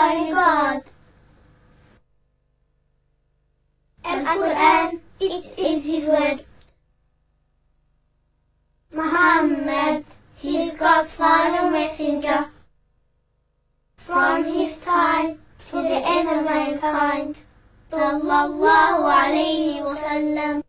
only God. Al-Quran, it is His word. Muhammad, he is God's final messenger. From his time to the end of mankind. Sallallahu alayhi wa sallam.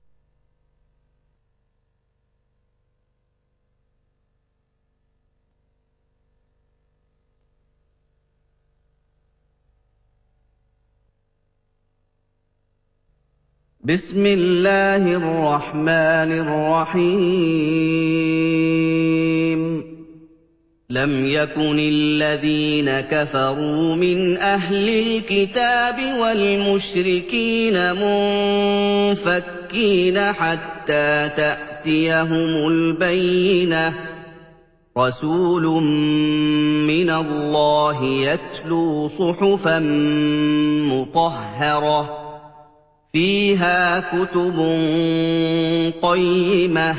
بسم الله الرحمن الرحيم لم يكن الذين كفروا من أهل الكتاب والمشركين منفكين حتى تأتيهم البينة رسول من الله يتلو صحفا مطهرة فيها كتب قيمة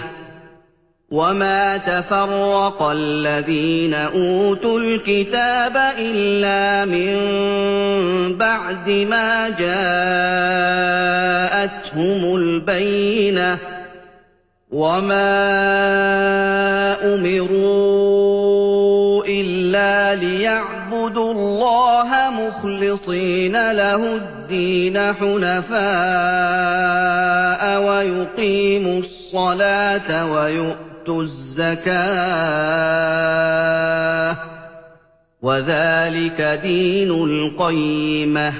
وما تفرق الذين أوتوا الكتاب إلا من بعد ما جاءتهم البينة وما أمروا إلا ليعبدوا الله مخلصين له الدين حنفاء ويقيموا الصلاة ويؤتوا الزكاة وذلك دين القيمة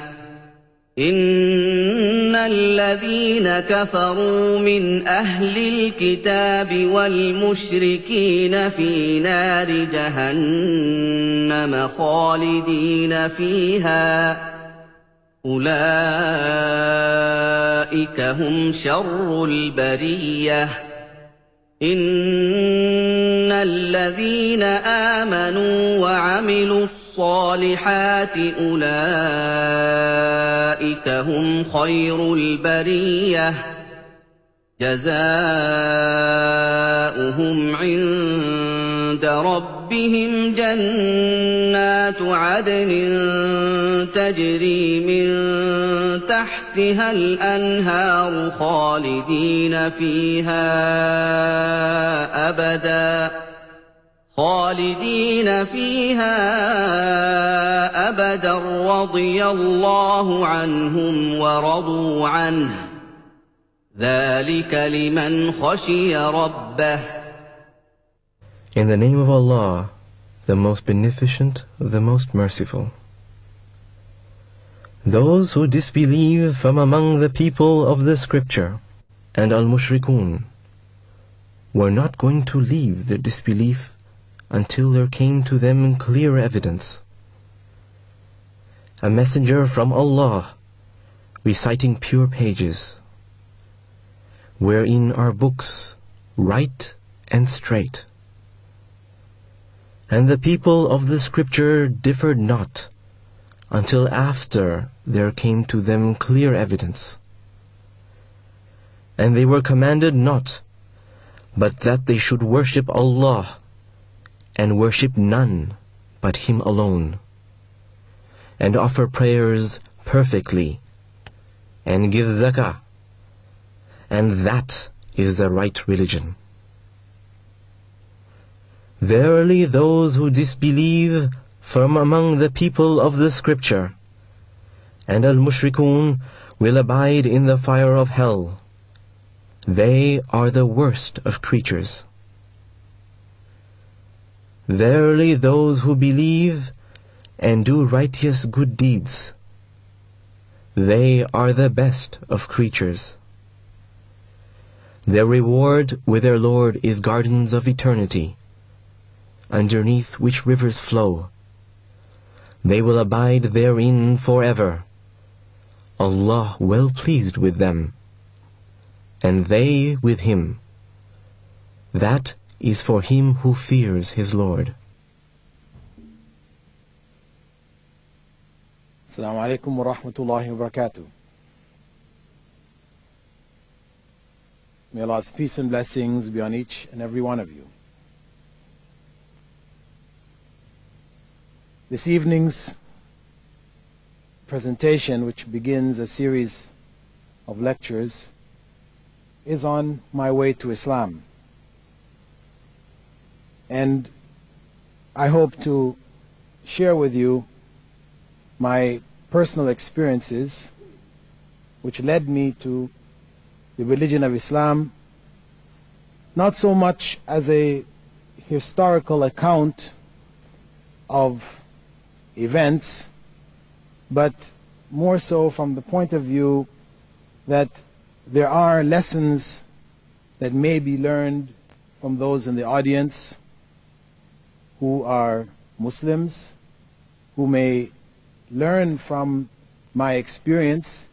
إن الذين كفروا من أهل الكتاب والمشركين في نار جهنم خالدين فيها أولئك هم شر البرية إن الذين آمنوا وعملوا الصالحات أولئك هم خير البرية جزاؤهم عند ربهم جنات عدن تجري من تحتها الأنهار خالدين فيها أبدا رضي الله عنهم ورضوا عنه ذلك لمن خشي ربه. In the name of Allah, the most beneficent, the most merciful. Those who disbelieve from among the people of the scripture and al-mushrikun were not going to leave their disbelief until there came to them clear evidence. A messenger from Allah reciting pure pages, wherein are books right and straight. And the people of the scripture differed not until after there came to them clear evidence. And they were commanded not, but that they should worship Allah, and worship none but Him alone, and offer prayers perfectly, and give zakah, and that is the right religion. Verily those who disbelieve from among the people of the scripture and al-mushrikun will abide in the fire of hell. They are the worst of creatures. Verily those who believe and do righteous good deeds, they are the best of creatures. Their reward with their Lord is gardens of eternity, underneath which rivers flow. They will abide therein forever. Allah well pleased with them, and they with Him. That is for him who fears his Lord. Assalamu alaikum wa rahmatullahi wa barakatuh. May Allah's peace and blessings be on each and every one of you. This evening's presentation, which begins a series of lectures, is on my way to Islam. And I hope to share with you my personal experiences which led me to the religion of Islam, not so much as a historical account of events, but more so from the point of view that there are lessons that may be learned from those in the audience who are Muslims, who may learn from my experience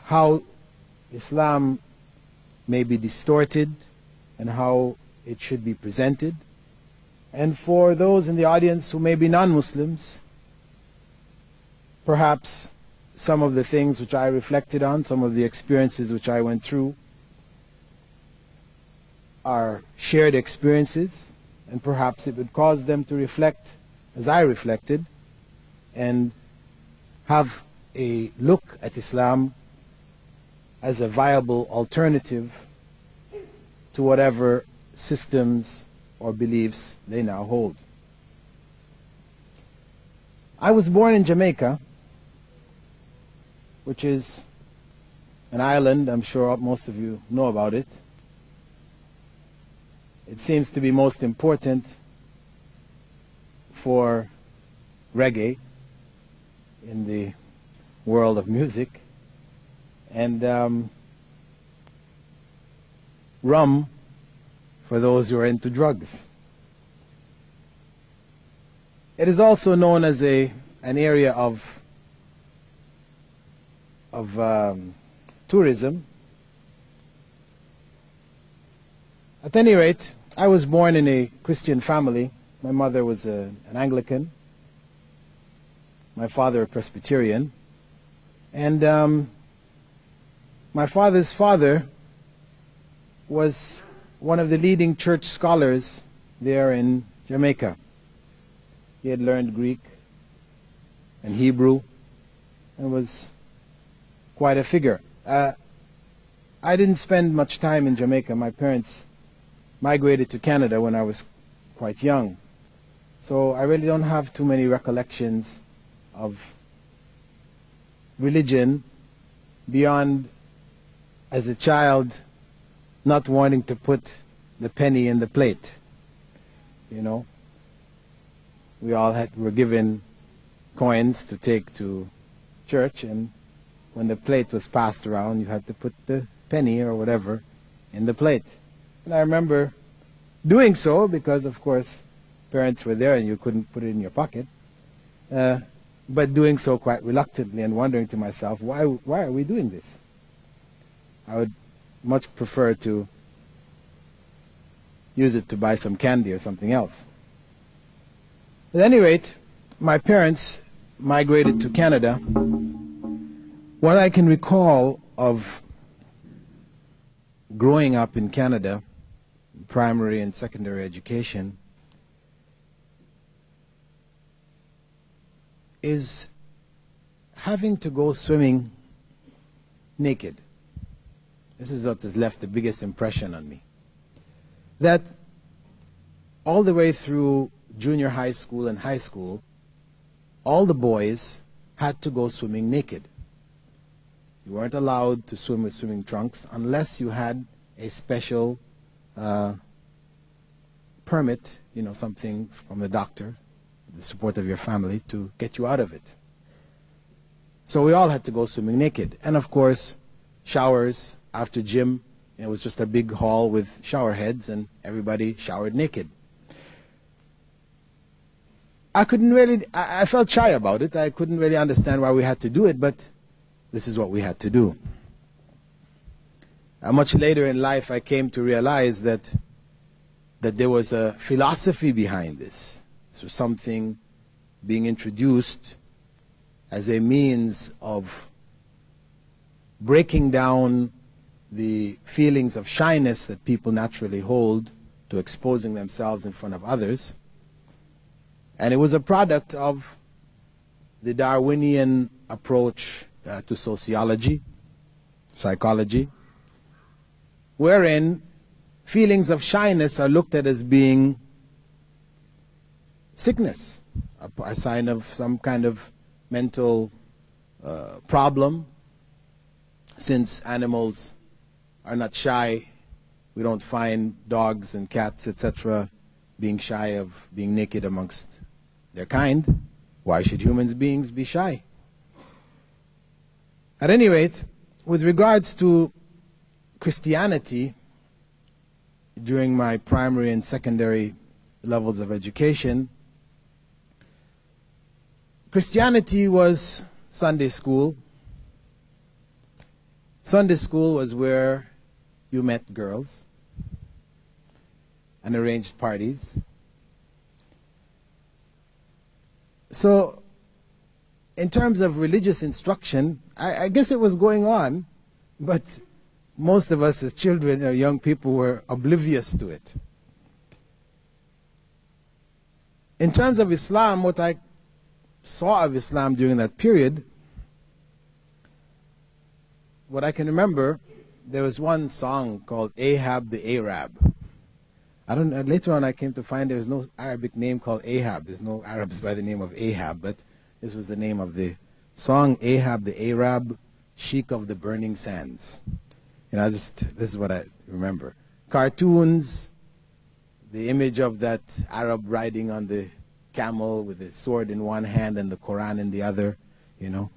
how Islam may be distorted and how it should be presented. And for those in the audience who may be non-Muslims, perhaps some of the things which I reflected on, some of the experiences which I went through are shared experiences, and perhaps it would cause them to reflect as I reflected and have a look at Islam as a viable alternative to whatever systems or beliefs they now hold. I was born in Jamaica, which is an island. I'm sure most of you know about it. It seems to be most important for reggae in the world of music, and rum for those who are into drugs. It is also known as an area of tourism. At any rate, I was born in a Christian family. My mother was an Anglican, my father a Presbyterian, and my father's father was one of the leading church scholars there in Jamaica. He had learned Greek and Hebrew and was quite a figure. I didn't spend much time in Jamaica. My parents migrated to Canada when I was quite young, so I really don't have too many recollections of religion beyond, as a child, not wanting to put the penny in the plate. You know, we all were given coins to take to church, and when the plate was passed around, you had to put the penny or whatever in the plate. And I remember doing so because, of course, parents were there and you couldn't put it in your pocket, but doing so quite reluctantly and wondering to myself, why are we doing this? I would much prefer to use it to buy some candy or something else. At any rate, my parents migrated to Canada. What I can recall of growing up in Canada, primary and secondary education, is having to go swimming naked. This is what has left the biggest impression on me. That all the way through junior high school and high school, all the boys had to go swimming naked. You weren't allowed to swim with swimming trunks unless you had a special permit, you know, something from the doctor, the support of your family, to get you out of it. So we all had to go swimming naked. And of course, showers after gym, it was just a big hall with shower heads and everybody showered naked. I felt shy about it. I couldn't really understand why we had to do it, but this is what we had to do. Much later in life, I came to realize that there was a philosophy behind this. This was something being introduced as a means of breaking down the feelings of shyness that people naturally hold to exposing themselves in front of others. And it was a product of the Darwinian approach to sociology, psychology, wherein feelings of shyness are looked at as being sickness, a sign of some kind of mental problem. Since animals are not shy, we don't find dogs and cats, etc., being shy of being naked amongst their kind. Why should human beings be shy? At any rate, with regards to Christianity, during my primary and secondary levels of education, Christianity was Sunday school. Sunday school was where you met girls and arranged parties. So, in terms of religious instruction, I guess it was going on, but most of us as children or young people were oblivious to it. In terms of Islam, what I saw of Islam during that period, what I can remember, there was one song called Ahab the Arab. Later on I came to find there was no Arabic name called Ahab. There's no Arabs by the name of Ahab, but this was the name of the song, Ahab the Arab, Sheik of the Burning Sands. This is what I remember. Cartoons, the image of that Arab riding on the camel with the sword in one hand and the Quran in the other. You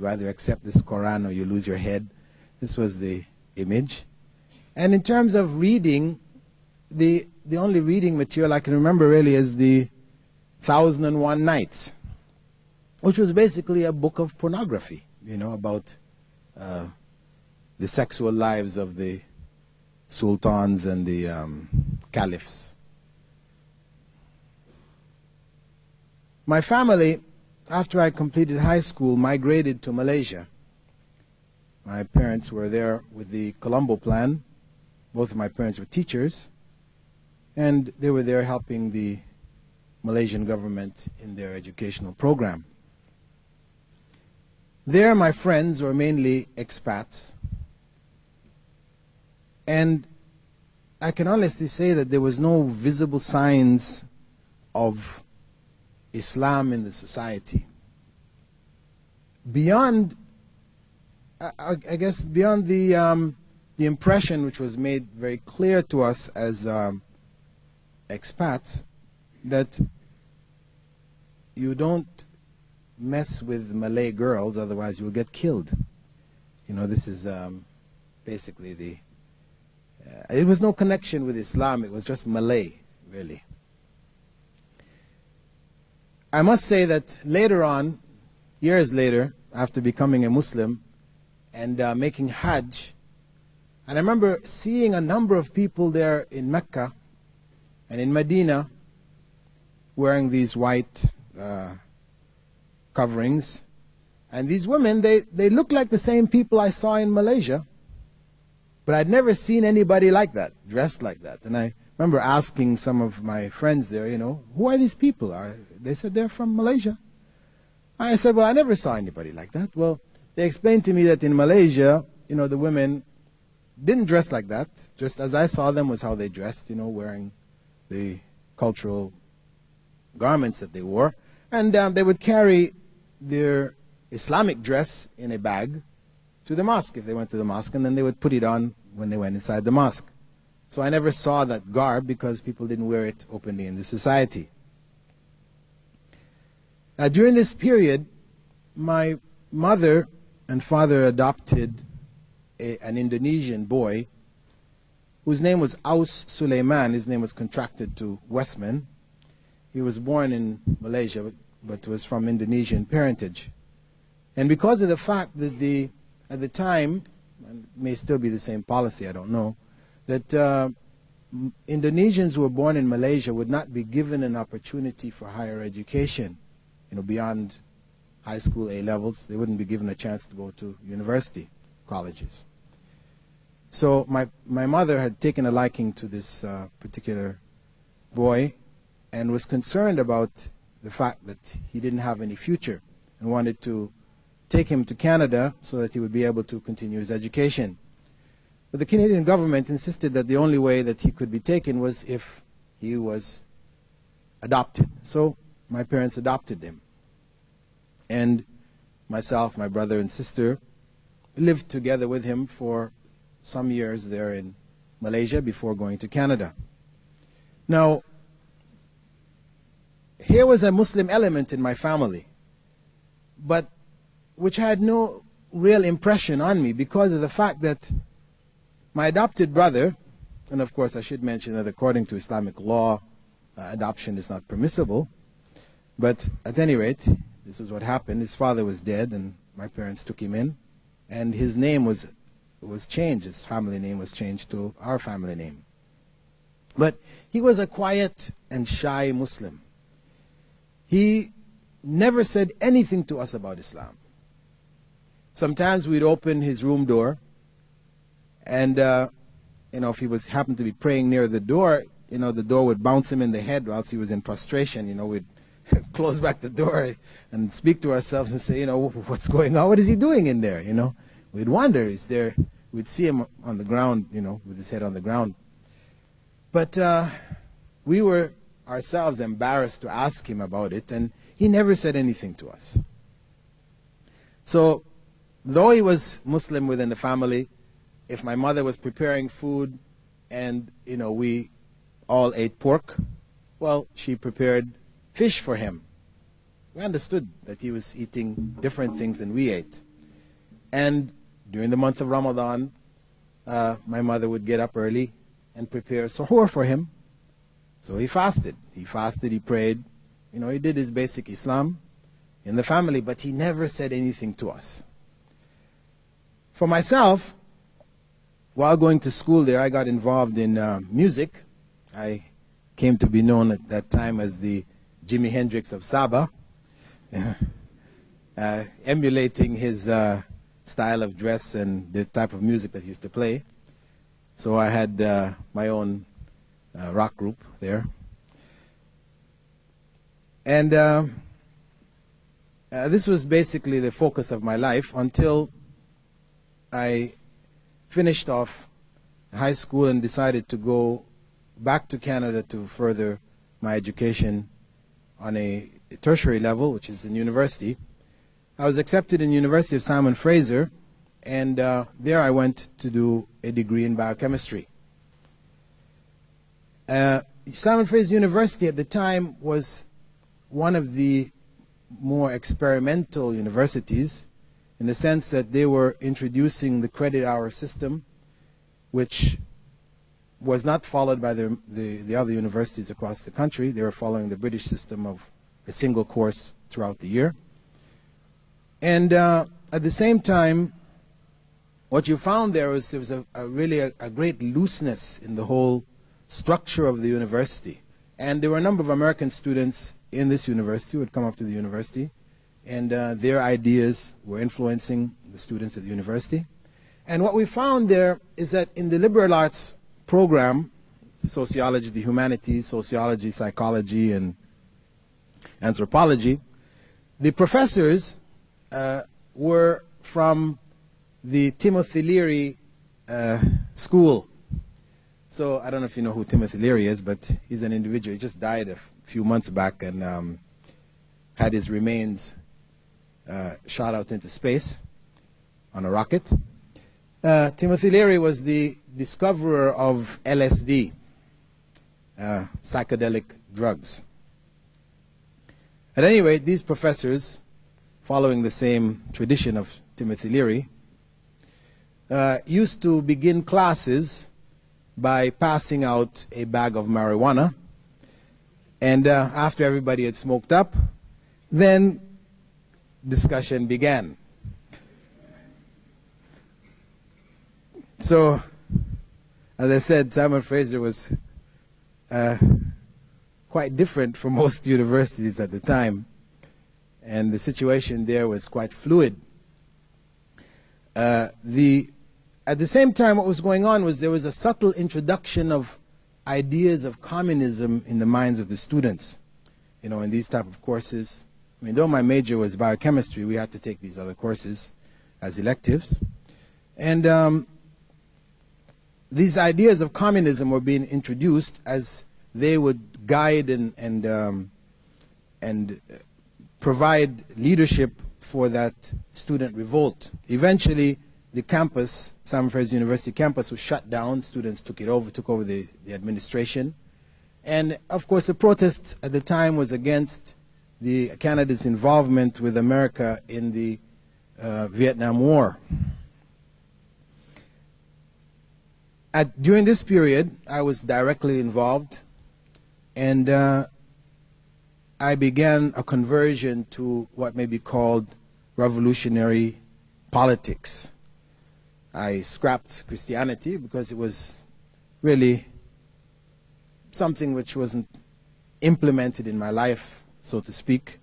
either accept this Quran or you lose your head. This was the image. And in terms of reading, the only reading material I can remember really is the 1001 Nights, which was basically a book of pornography, about the sexual lives of the sultans and the caliphs. My family, after I completed high school, migrated to Malaysia. My parents were there with the Colombo Plan. Both of my parents were teachers, and they were there helping the Malaysian government in their educational program. There, my friends were mainly expats, and I can honestly say that there was no visible signs of Islam in the society. Beyond, I guess, beyond the impression which was made very clear to us as expats, that you don't mess with Malay girls, otherwise you'll get killed. This is basically the... it was no connection with Islam, it was just Malay, really. I must say that later on, years later, after becoming a Muslim and making Hajj, and I remember seeing a number of people there in Mecca and in Medina wearing these white coverings. And these women, they looked like the same people I saw in Malaysia, but I'd never seen anybody like that, dressed like that. And I remember asking some of my friends there, who are these people? They said they're from Malaysia. I said, well, I never saw anybody like that. Well, they explained to me that in Malaysia, the women didn't dress like that. Just as I saw them was how they dressed, wearing the cultural garments that they wore. And they would carry their Islamic dress in a bag to the mosque if they went to the mosque, and then they would put it on when they went inside the mosque. So I never saw that garb because people didn't wear it openly in the society. During this period, my mother and father adopted an Indonesian boy whose name was Aus Suleiman. His name was contracted to Westman. He was born in Malaysia, but was from Indonesian parentage. And because of the fact that at the time, and it may still be the same policy, I don't know, that Indonesians who were born in Malaysia would not be given an opportunity for higher education, beyond high school A levels. They wouldn't be given a chance to go to university colleges. So my mother had taken a liking to this particular boy and was concerned about the fact that he didn't have any future and wanted to take him to Canada so that he would be able to continue his education. But the Canadian government insisted that the only way that he could be taken was if he was adopted. So my parents adopted him. And myself, my brother and sister lived together with him for some years there in Malaysia before going to Canada. Now, here was a Muslim element in my family, but which had no real impression on me because of the fact that my adopted brother, and of course I should mention that according to Islamic law, adoption is not permissible, but at any rate, this is what happened. His father was dead and my parents took him in, and his name was changed. His family name was changed to our family name. But he was a quiet and shy Muslim. He never said anything to us about Islam. Sometimes we'd open his room door, and if he happened to be praying near the door, the door would bounce him in the head whilst he was in prostration. We'd close back the door and speak to ourselves and say, what's going on? What is he doing in there? We'd wonder, we'd see him on the ground, with his head on the ground. But we were ourselves embarrassed to ask him about it, and he never said anything to us. So, though he was Muslim within the family, if my mother was preparing food and, we all ate pork, well, she prepared fish for him. We understood that he was eating different things than we ate. And during the month of Ramadan, my mother would get up early and prepare suhoor for him. So he fasted. He prayed. He did his basic Islam in the family, but he never said anything to us. For myself, while going to school there, I got involved in music. I came to be known at that time as the Jimi Hendrix of Sabah, emulating his style of dress and the type of music that he used to play. So I had my own rock group there. And this was basically the focus of my life until I finished off high school and decided to go back to Canada to further my education on a tertiary level, which is in university. I was accepted in University of Simon Fraser, and there I went to do a degree in biochemistry. Simon Fraser University at the time was one of the more experimental universities in the sense that they were introducing the credit hour system, which was not followed by the other universities across the country. They were following the British system of a single course throughout the year. And at the same time, what you found there was really a great looseness in the whole structure of the university. And there were a number of American students in this university who had come up to the university, and their ideas were influencing the students at the university. And what we found there is that in the liberal arts program, sociology, the humanities, sociology, psychology, and anthropology, the professors were from the Timothy Leary school. So I don't know if you know who Timothy Leary is, but he's an individual. He just died a few months back and had his remains shot out into space on a rocket. Timothy Leary was the discoverer of LSD, psychedelic drugs. At any rate, these professors, following the same tradition of Timothy Leary, used to begin classes by passing out a bag of marijuana, and after everybody had smoked up, then discussion began. So, as I said, Simon Fraser was quite different from most universities at the time, and the situation there was quite fluid. At the same time, what was going on was there was a subtle introduction of ideas of communism in the minds of the students. In these type of courses, I mean, though my major was biochemistry, we had to take these other courses as electives. And these ideas of communism were being introduced as they would guide and provide leadership for that student revolt. Eventually, the campus, San Fernando University campus, was shut down. Students took over the administration. And of course, the protest at the time was against Canada's involvement with America in the Vietnam War. During this period, I was directly involved, and I began a conversion to what may be called revolutionary politics. I scrapped Christianity because it was really something which wasn't implemented in my life, so to speak.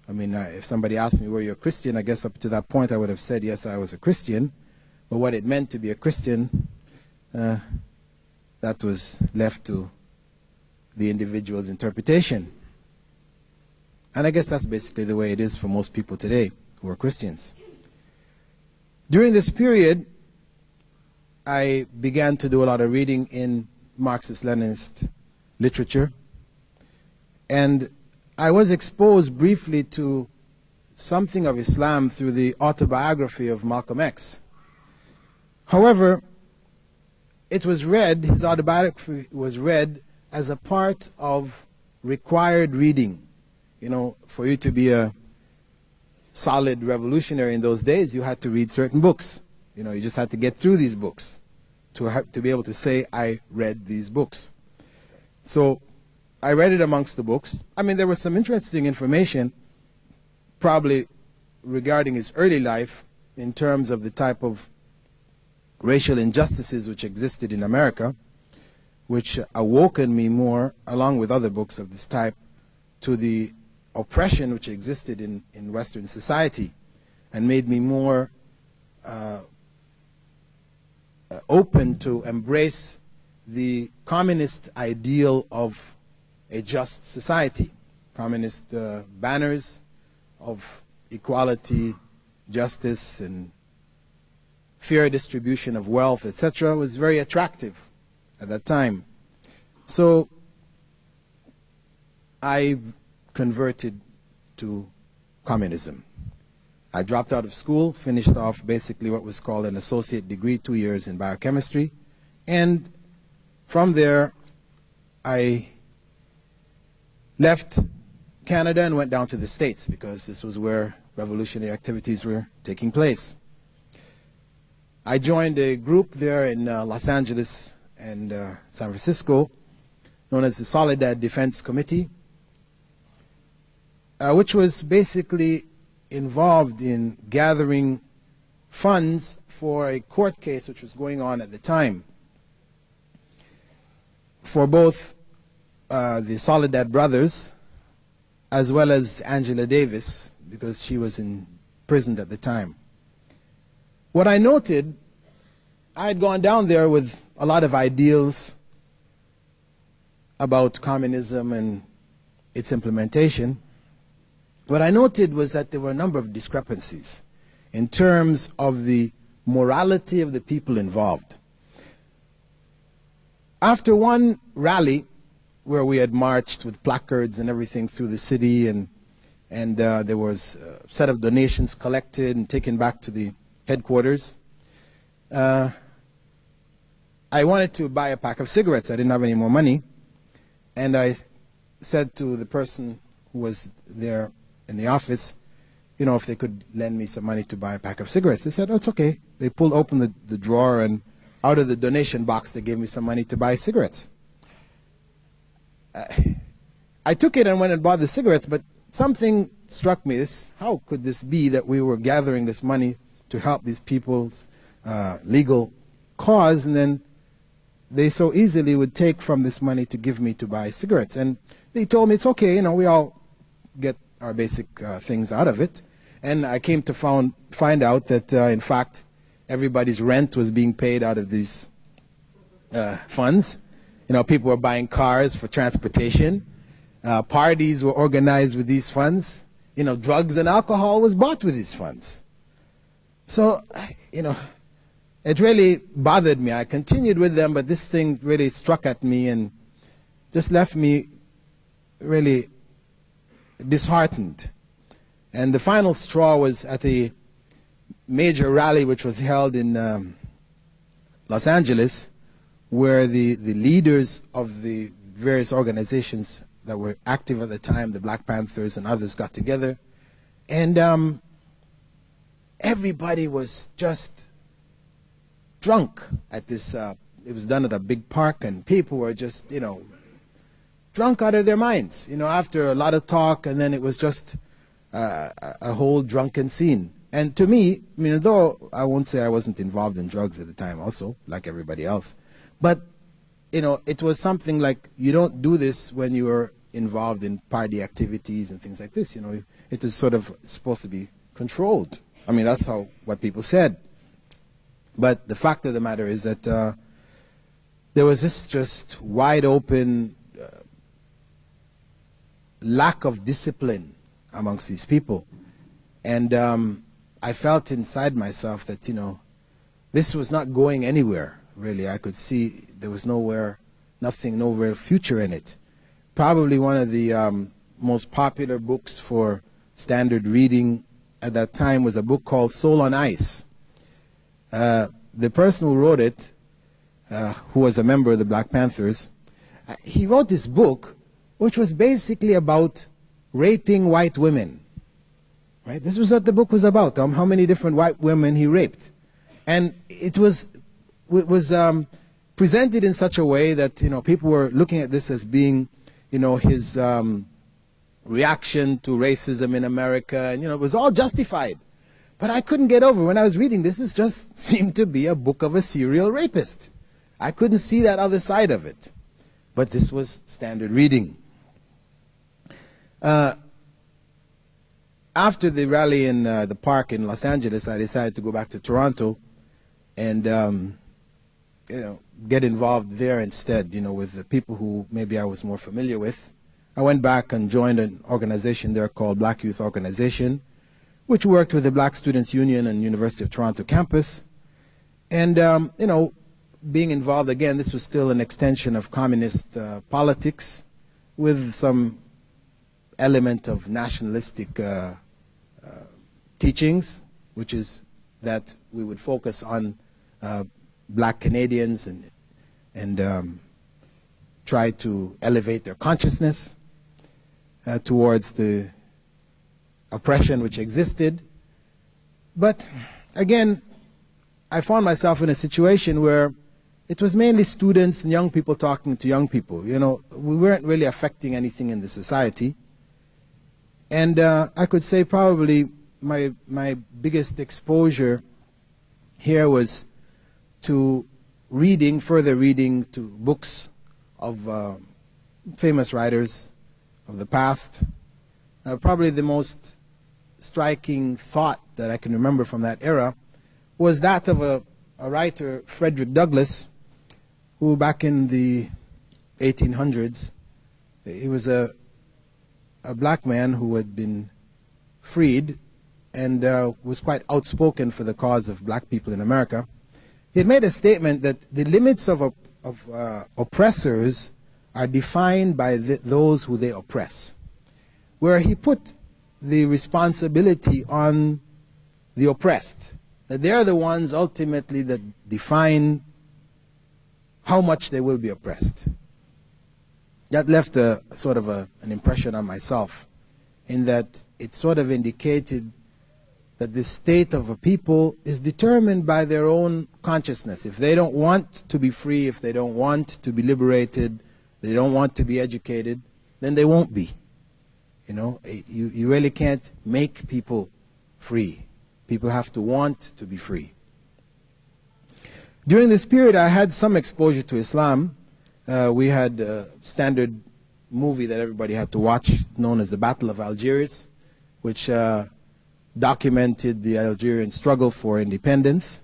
I mean, if somebody asked me, were you a Christian, I guess up to that point I would have said, yes, I was a Christian. But what it meant to be a Christian, that was left to the individual's interpretation. And I guess that's basically the way it is for most people today who are Christians. During this period, I began to do a lot of reading in Marxist-Leninist literature, and I was exposed briefly to something of Islam through the autobiography of Malcolm X. However, it was read, his autobiography was read as a part of required reading. You know, for you to be a solid revolutionary in those days, you had to read certain books. You know, you just had to get through these books to be able to say, I read these books. So I read it amongst the books. I mean, there was some interesting information probably regarding his early life in terms of the type of racial injustices which existed in America, which awoken me more, along with other books of this type, to the oppression which existed in Western society, and made me more open to embrace the communist ideal of a just society. Communist banners of equality, justice, and fair distribution of wealth, etc., was very attractive at that time. So I converted to communism. I dropped out of school, finished off basically what was called an associate degree, 2 years in biochemistry, and from there I left Canada and went down to the States because this was where revolutionary activities were taking place. I joined a group there in Los Angeles and San Francisco known as the Soledad Defense Committee, which was basically involved in gathering funds for a court case which was going on at the time for both the Soledad brothers as well as Angela Davis, because she was imprisoned at the time. What I noted, I had gone down there with a lot of ideals about communism and its implementation. What I noted was that there were a number of discrepancies in terms of the morality of the people involved. After one rally where we had marched with placards and everything through the city, and there was a set of donations collected and taken back to the headquarters, I wanted to buy a pack of cigarettes. I didn't have any more money, and I said to the person who was there in the office, you know, if they could lend me some money to buy a pack of cigarettes. They said, oh, it's okay. They pulled open the drawer, and out of the donation box they gave me some money to buy cigarettes. I took it and went and bought the cigarettes, but something struck me. How could this be that we were gathering this money to help these people's legal cause, and then they so easily would take from this money to give me to buy cigarettes? And they told me it's okay, you know, we all get our basic things out of it. And I came to find out that, in fact, everybody's rent was being paid out of these funds. You know, people were buying cars for transportation. Parties were organized with these funds. drugs and alcohol was bought with these funds. So, it really bothered me. I continued with them, but this thing really struck at me and just left me really disheartened. And the final straw was at a major rally which was held in Los Angeles, where the leaders of the various organizations that were active at the time, the Black Panthers and others, got together. And everybody was just drunk at this, it was done at a big park, and people were just, drunk out of their minds, after a lot of talk, and then it was just a whole drunken scene. And to me, though I won't say I wasn't involved in drugs at the time also, like everybody else, but, it was something like, you don't do this when you are involved in party activities and things like this, It was sort of supposed to be controlled. I mean, that's what people said. But the fact of the matter is that there was this just wide open lack of discipline amongst these people. And I felt inside myself that, this was not going anywhere, really. I could see there was no real future in it. Probably one of the most popular books for standard reading at that time was a book called Soul on Ice. The person who wrote it, who was a member of the Black Panthers, he wrote this book which was basically about raping white women. Right? This was what the book was about, how many different white women he raped. And it was presented in such a way that, people were looking at this as being, his reaction to racism in America, and, it was all justified. But I couldn't get over, when I was reading this, it just seemed to be a book of a serial rapist. I couldn't see that other side of it. But this was standard reading. After the rally in the park in Los Angeles, I decided to go back to Toronto and, get involved there instead, with the people who maybe I was more familiar with. I went back and joined an organization there called Black Youth Organization, which worked with the Black Students Union and University of Toronto campus. And, being involved, again, this was still an extension of communist politics with some element of nationalistic teachings, which is that we would focus on Black Canadians and try to elevate their consciousness towards the oppression which existed. But again, I found myself in a situation where it was mainly students and young people talking to young people. We weren't really affecting anything in the society. And I could say probably my biggest exposure here was to further reading to books of famous writers of the past. Probably the most striking thought that I can remember from that era was that of a writer, Frederick Douglass, who back in the 1800s, he was a black man who had been freed and was quite outspoken for the cause of black people in America. He had made a statement that the limits of oppressors are defined by those who they oppress, where he put the responsibility on the oppressed, that they are the ones ultimately that define how much they will be oppressed. That left a sort of an impression on myself, in that it sort of indicated that the state of a people is determined by their own consciousness. If they don't want to be free, if they don't want to be liberated, they don't want to be educated, then they won't be. You really can't make people free. People have to want to be free. During this period, I had some exposure to Islam. We had a standard movie that everybody had to watch, known as the Battle of Algiers, which documented the Algerian struggle for independence.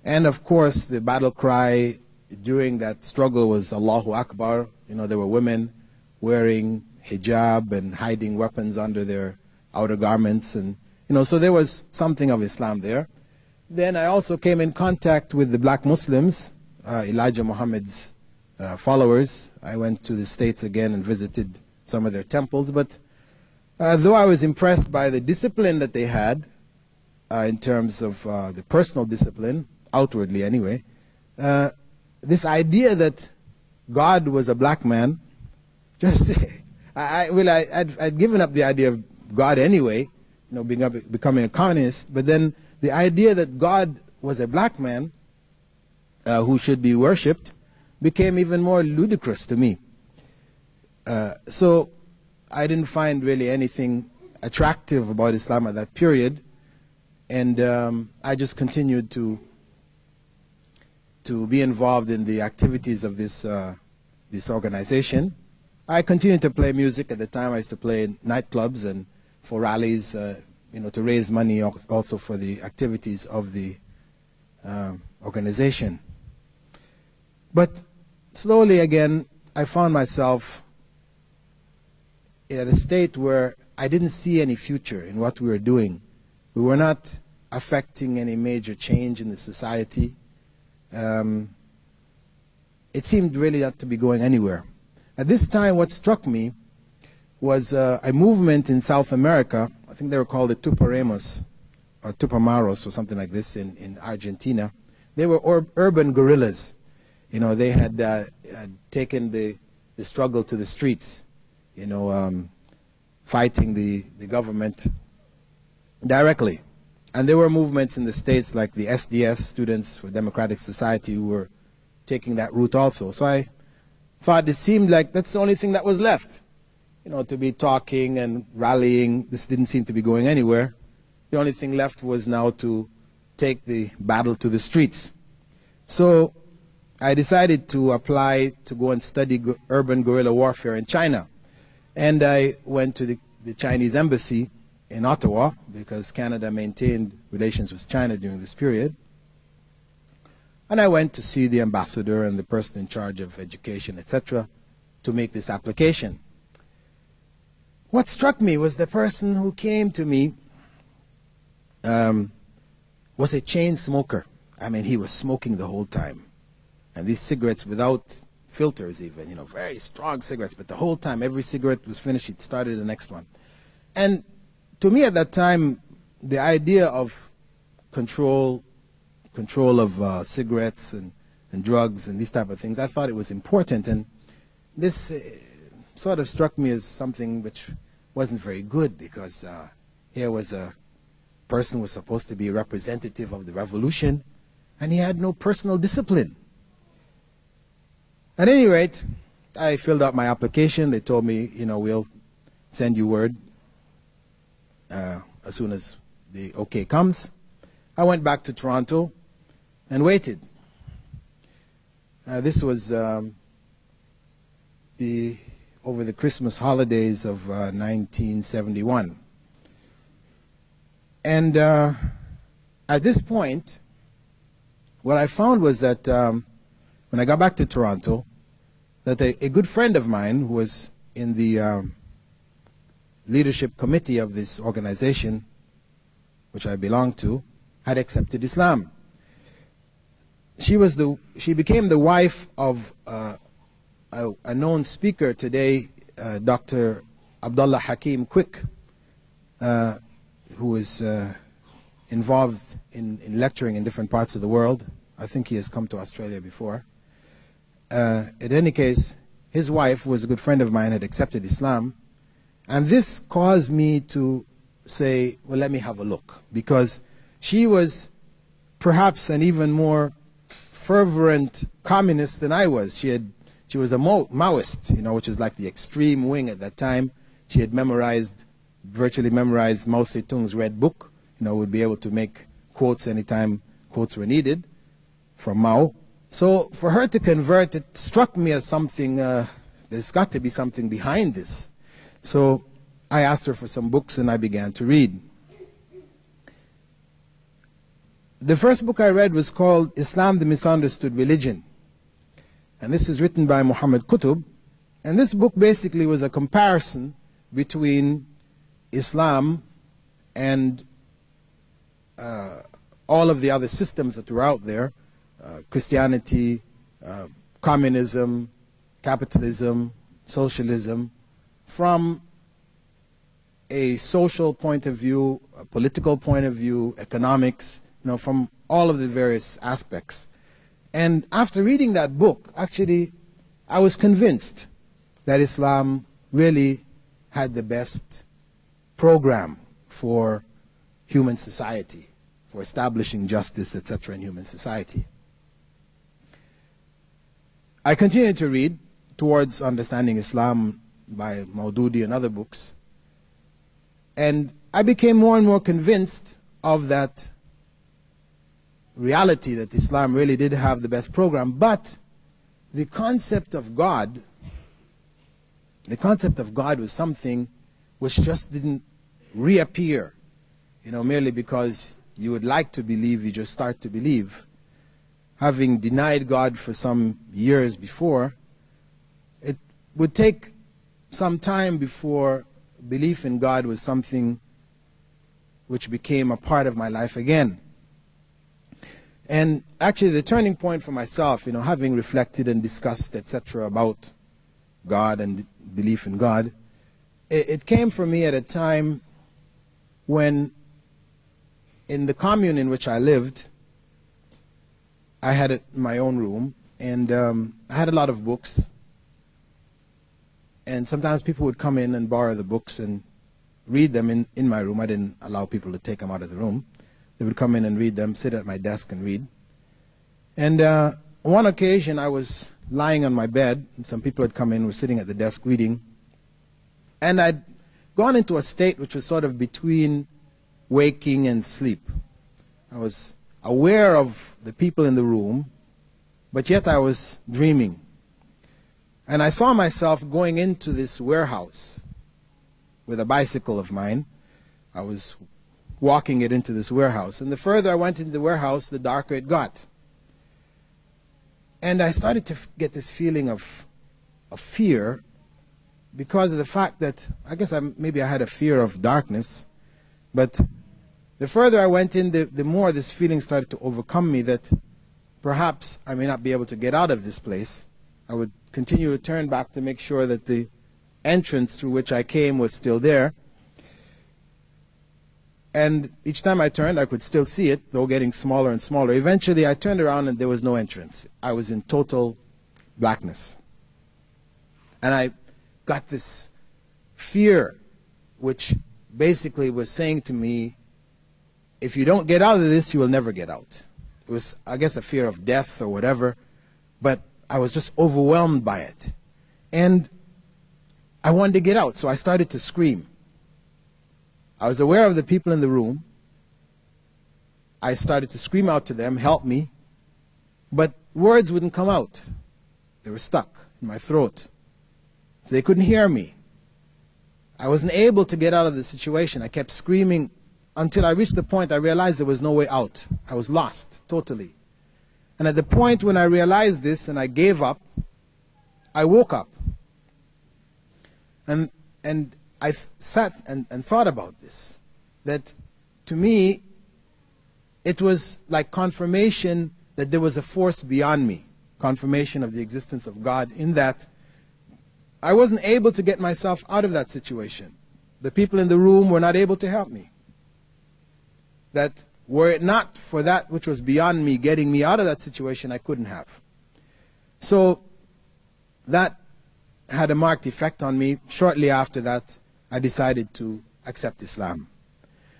And of course, the battle cry during that struggle was Allahu Akbar. There were women wearing hijab and hiding weapons under their outer garments, and so there was something of Islam there. Then I also came in contact with the black Muslims, Elijah Muhammad's followers. I went to the States again and visited some of their temples, but though I was impressed by the discipline that they had, in terms of the personal discipline, outwardly anyway, this idea that God was a black man, just I'd given up the idea of God anyway, becoming a communist, but then the idea that God was a black man who should be worshipped became even more ludicrous to me. So I didn't find really anything attractive about Islam at that period, and I just continued to be involved in the activities of this organization. I continued to play music. At the time I used to play in nightclubs and for rallies, to raise money also for the activities of the organization. But slowly again, I found myself at a state where I didn't see any future in what we were doing. We were not affecting any major change in the society. It seemed really not to be going anywhere. At this time, what struck me was a movement in South America. I think they were called the Tupamaros or Tupamaros or something like this in Argentina. They were urban guerrillas. They had taken the struggle to the streets, fighting the government directly. And there were movements in the States like the SDS, Students for Democratic Society, who were taking that route also. So I thought it seemed like that's the only thing that was left, to be talking and rallying. This didn't seem to be going anywhere. The only thing left was now to take the battle to the streets. So I decided to apply to go and study urban guerrilla warfare in China. And I went to the Chinese embassy in Ottawa, because Canada maintained relations with China during this period. And I went to see the ambassador and the person in charge of education, etc., to make this application. What struck me was the person who came to me was a chain smoker. I mean, he was smoking the whole time. And these cigarettes without filters even, very strong cigarettes, but the whole time, every cigarette was finished, he started the next one. And to me at that time, the idea of control of cigarettes and drugs and these type of things, I thought it was important. And this sort of struck me as something which wasn't very good, because here was a person who was supposed to be a representative of the revolution, and he had no personal discipline. At any rate, I filled out my application. They told me, we'll send you word as soon as the okay comes. I went back to Toronto and waited. This was over the Christmas holidays of 1971. And at this point, what I found was that when I got back to Toronto, that a good friend of mine who was in the leadership committee of this organization, which I belonged to, had accepted Islam. She became the wife of a known speaker today, Dr. Abdullah Hakim Quick, who is involved in lecturing in different parts of the world. I think he has come to Australia before. In any case, his wife, who was a good friend of mine, had accepted Islam. And this caused me to say, well, let me have a look. Because she was perhaps an even more fervent communist than I was. She was a Maoist, which is like the extreme wing at that time. She had virtually memorized Mao Zedong's Red Book. Would be able to make quotes anytime quotes were needed from Mao. So for her to convert, it struck me as something, there's got to be something behind this. So I asked her for some books and I began to read. The first book I read was called Islam, the Misunderstood Religion. And this is written by Muhammad Qutb. And this book basically was a comparison between Islam and all of the other systems that were out there, Christianity, communism, capitalism, socialism, from a social point of view, a political point of view, economics, from all of the various aspects. And after reading that book, actually, I was convinced that Islam really had the best program for human society, for establishing justice, etc., in human society. I continued to read towards understanding Islam by Maududi and other books, and I became more and more convinced of that reality that Islam really did have the best program. But the concept of God was something which just didn't reappear, merely because you would like to believe, you just start to believe. Having denied God for some years before, it would take some time before belief in God was something which became a part of my life again. And actually the turning point for myself, having reflected and discussed, etc., about God and belief in God, it came for me at a time when, in the commune in which I lived, I had my own room, and I had a lot of books. And sometimes people would come in and borrow the books and read them in my room. I didn't allow people to take them out of the room. They would come in and read them, sit at my desk and read. And on one occasion, I was lying on my bed, and some people had come in, were sitting at the desk reading. And I'd gone into a state which was sort of between waking and sleep. I was aware of the people in the room, but yet I was dreaming. And I saw myself going into this warehouse with a bicycle of mine. I was walking it into this warehouse. And the further I went into the warehouse, the darker it got. And I started to get this feeling of fear, because of the fact that, I guess maybe I had a fear of darkness, but the further I went in, the more this feeling started to overcome me that perhaps I may not be able to get out of this place. I would continue to turn back to make sure that the entrance through which I came was still there. And each time I turned, I could still see it, though getting smaller and smaller. Eventually, I turned around and there was no entrance. I was in total blackness. And I got this fear, which basically was saying to me, if you don't get out of this, you will never get out. It was, I guess, a fear of death or whatever, but I was just overwhelmed by it. And I wanted to get out, so I started to scream. I was aware of the people in the room. I started to scream out to them, help me, but words wouldn't come out. They were stuck in my throat. So they couldn't hear me. I wasn't able to get out of the situation. I kept screaming until I reached the point I realized there was no way out. I was lost, totally. And at the point when I realized this and I gave up, I woke up. And I sat and thought about this. That to me, it was like confirmation that there was a force beyond me. Confirmation of the existence of God, in that I wasn't able to get myself out of that situation. The people in the room were not able to help me. That were it not for that which was beyond me getting me out of that situation, I couldn't have. So that had a marked effect on me. Shortly after that, I decided to accept Islam.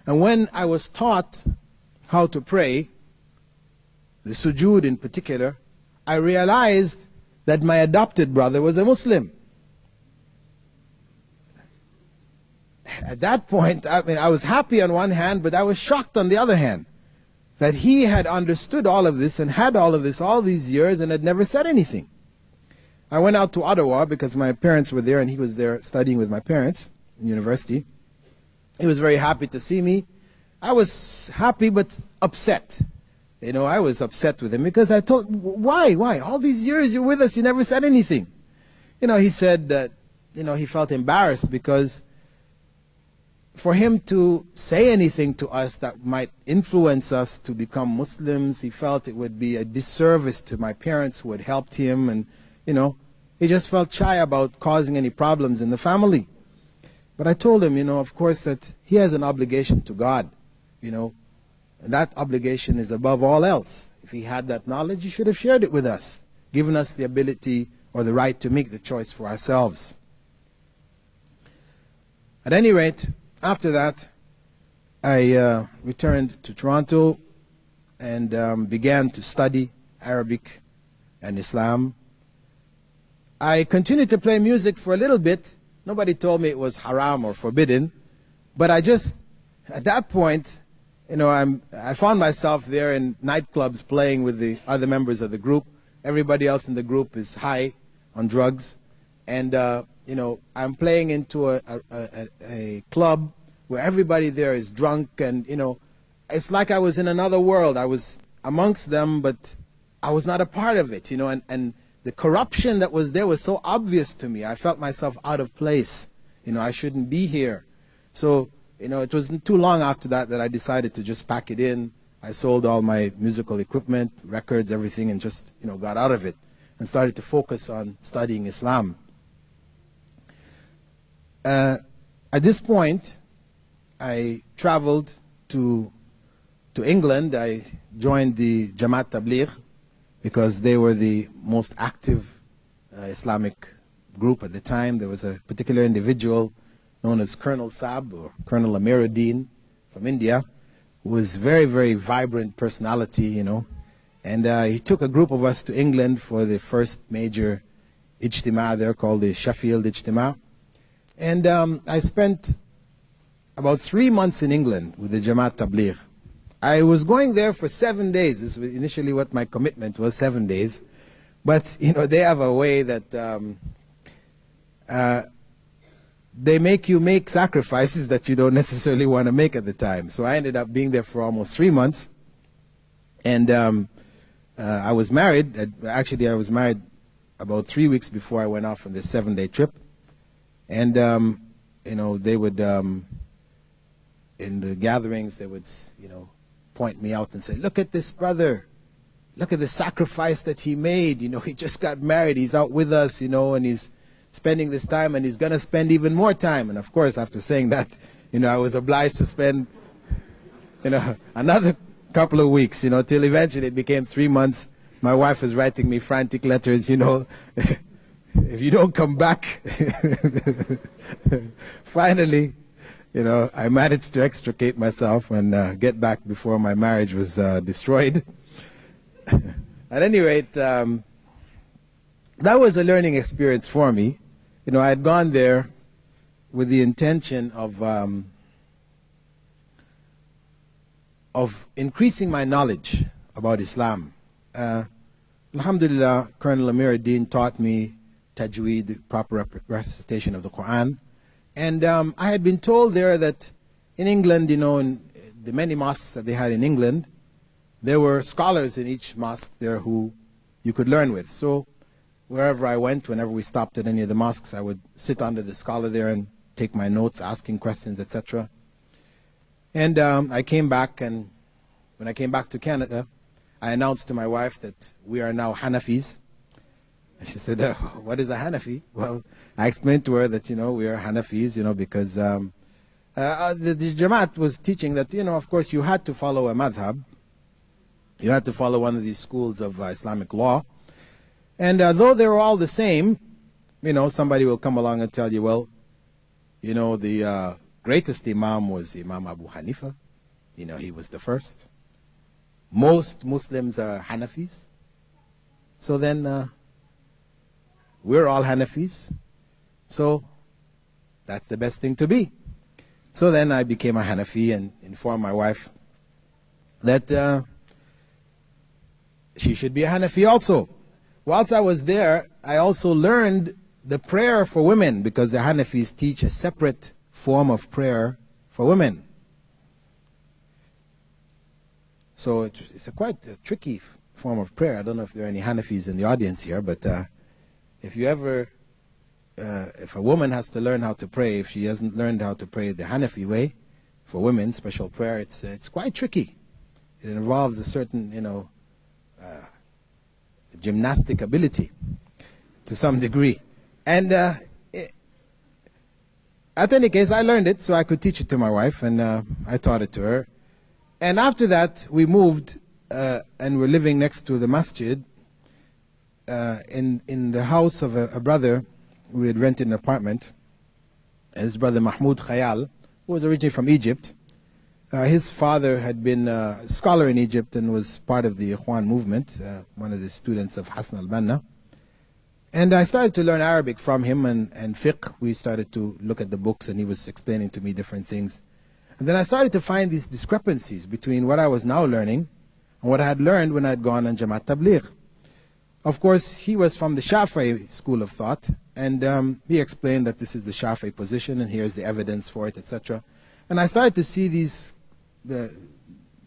And when I was taught how to pray, the sujood in particular, I realized that my adopted brother was a Muslim. At that point, I was happy on one hand, but I was shocked on the other hand, that he had understood all of this and had all of this all these years and had never said anything. I went out to Ottawa because my parents were there and he was there studying with my parents in university. He was very happy to see me. I was happy but upset. I was upset with him because I told, why? All these years you're with us, you never said anything. He said that, he felt embarrassed because for him to say anything to us that might influence us to become Muslims, he felt it would be a disservice to my parents who had helped him, and he just felt shy about causing any problems in the family. But I told him, of course, that he has an obligation to God, and that obligation is above all else. If he had that knowledge, he should have shared it with us, given us the ability or the right to make the choice for ourselves. At any rate, after that, I returned to Toronto and began to study Arabic and Islam. I continued to play music for a little bit. Nobody told me it was haram or forbidden, but at that point, I found myself there in nightclubs playing with the other members of the group. Everybody else in the group is high on drugs, and I'm playing into a club where everybody there is drunk, and it's like I was in another world. I was amongst them, but I was not a part of it, and the corruption that was there was so obvious to me. I felt myself out of place. I shouldn't be here. So, it wasn't too long after that I decided to just pack it in. I sold all my musical equipment, records, everything, and just, got out of it and started to focus on studying Islam. At this point, I traveled to England. I joined the Jamaat Tabligh because they were the most active Islamic group at the time. There was a particular individual known as Colonel Saab, or Colonel Amiruddin from India, who was very, very vibrant personality, and he took a group of us to England for the first major ijtima there called the Sheffield Ijtima. And I spent about 3 months in England with the Jamaat Tabligh. I was going there for 7 days. This was initially what my commitment was, 7 days. But, they have a way that they make you make sacrifices that you don't necessarily want to make at the time. So I ended up being there for almost 3 months. And I was married. Actually, I was married about 3 weeks before I went off on this 7-day trip. And, they would, in the gatherings, they would, point me out and say, look at this brother. Look at the sacrifice that he made. He just got married. He's out with us, and he's spending this time, and he's going to spend even more time. And, of course, after saying that, I was obliged to spend, another couple of weeks, till eventually it became 3 months. My wife was writing me frantic letters, if you don't come back. Finally, I managed to extricate myself and get back before my marriage was destroyed. At any rate, that was a learning experience for me. I had gone there with the intention of increasing my knowledge about Islam. Alhamdulillah, Colonel Amiruddin taught me tajweed, proper recitation of the Quran. And I had been told there that in England, in the many mosques that they had in England, there were scholars in each mosque there who you could learn with. So wherever I went, whenever we stopped at any of the mosques, I would sit under the scholar there and take my notes, asking questions, etc. And I came back, and when I came back to Canada, I announced to my wife that we are now Hanafis. And she said, what is a Hanafi? Well, I explained to her that, we are Hanafis, because the Jamaat was teaching that, of course, you had to follow a madhab. You had to follow one of these schools of Islamic law. And though they were all the same, somebody will come along and tell you, well, the greatest Imam was Imam Abu Hanifa. He was the first. Most Muslims are Hanafis. So then we're all Hanafis. So that's the best thing to be. So then I became a Hanafi and informed my wife that she should be a Hanafi also. Whilst I was there, I also learned the prayer for women, because the Hanafis teach a separate form of prayer for women. So it's quite a tricky form of prayer. I don't know if there are any Hanafis in the audience here, but if you ever if a woman has to learn how to pray, if she hasn't learned how to pray the Hanafi way, for women, special prayer, it's quite tricky. It involves a certain, gymnastic ability to some degree. And at any case, I learned it so I could teach it to my wife, and I taught it to her. And after that, we moved, and we're living next to the masjid in the house of a brother. We had rented an apartment. His brother Mahmoud Khayal, who was originally from Egypt. His father had been a scholar in Egypt and was part of the Ikhwan movement, one of the students of Hassan al-Banna. And I started to learn Arabic from him and fiqh. We started to look at the books, and he was explaining to me different things. And then I started to find these discrepancies between what I was now learning and what I had learned when I had gone on Jamaat Tabligh. Of course, he was from the Shafi'i school of thought, and he explained that this is the Shafi'i position, and here's the evidence for it, etc. And I started to see these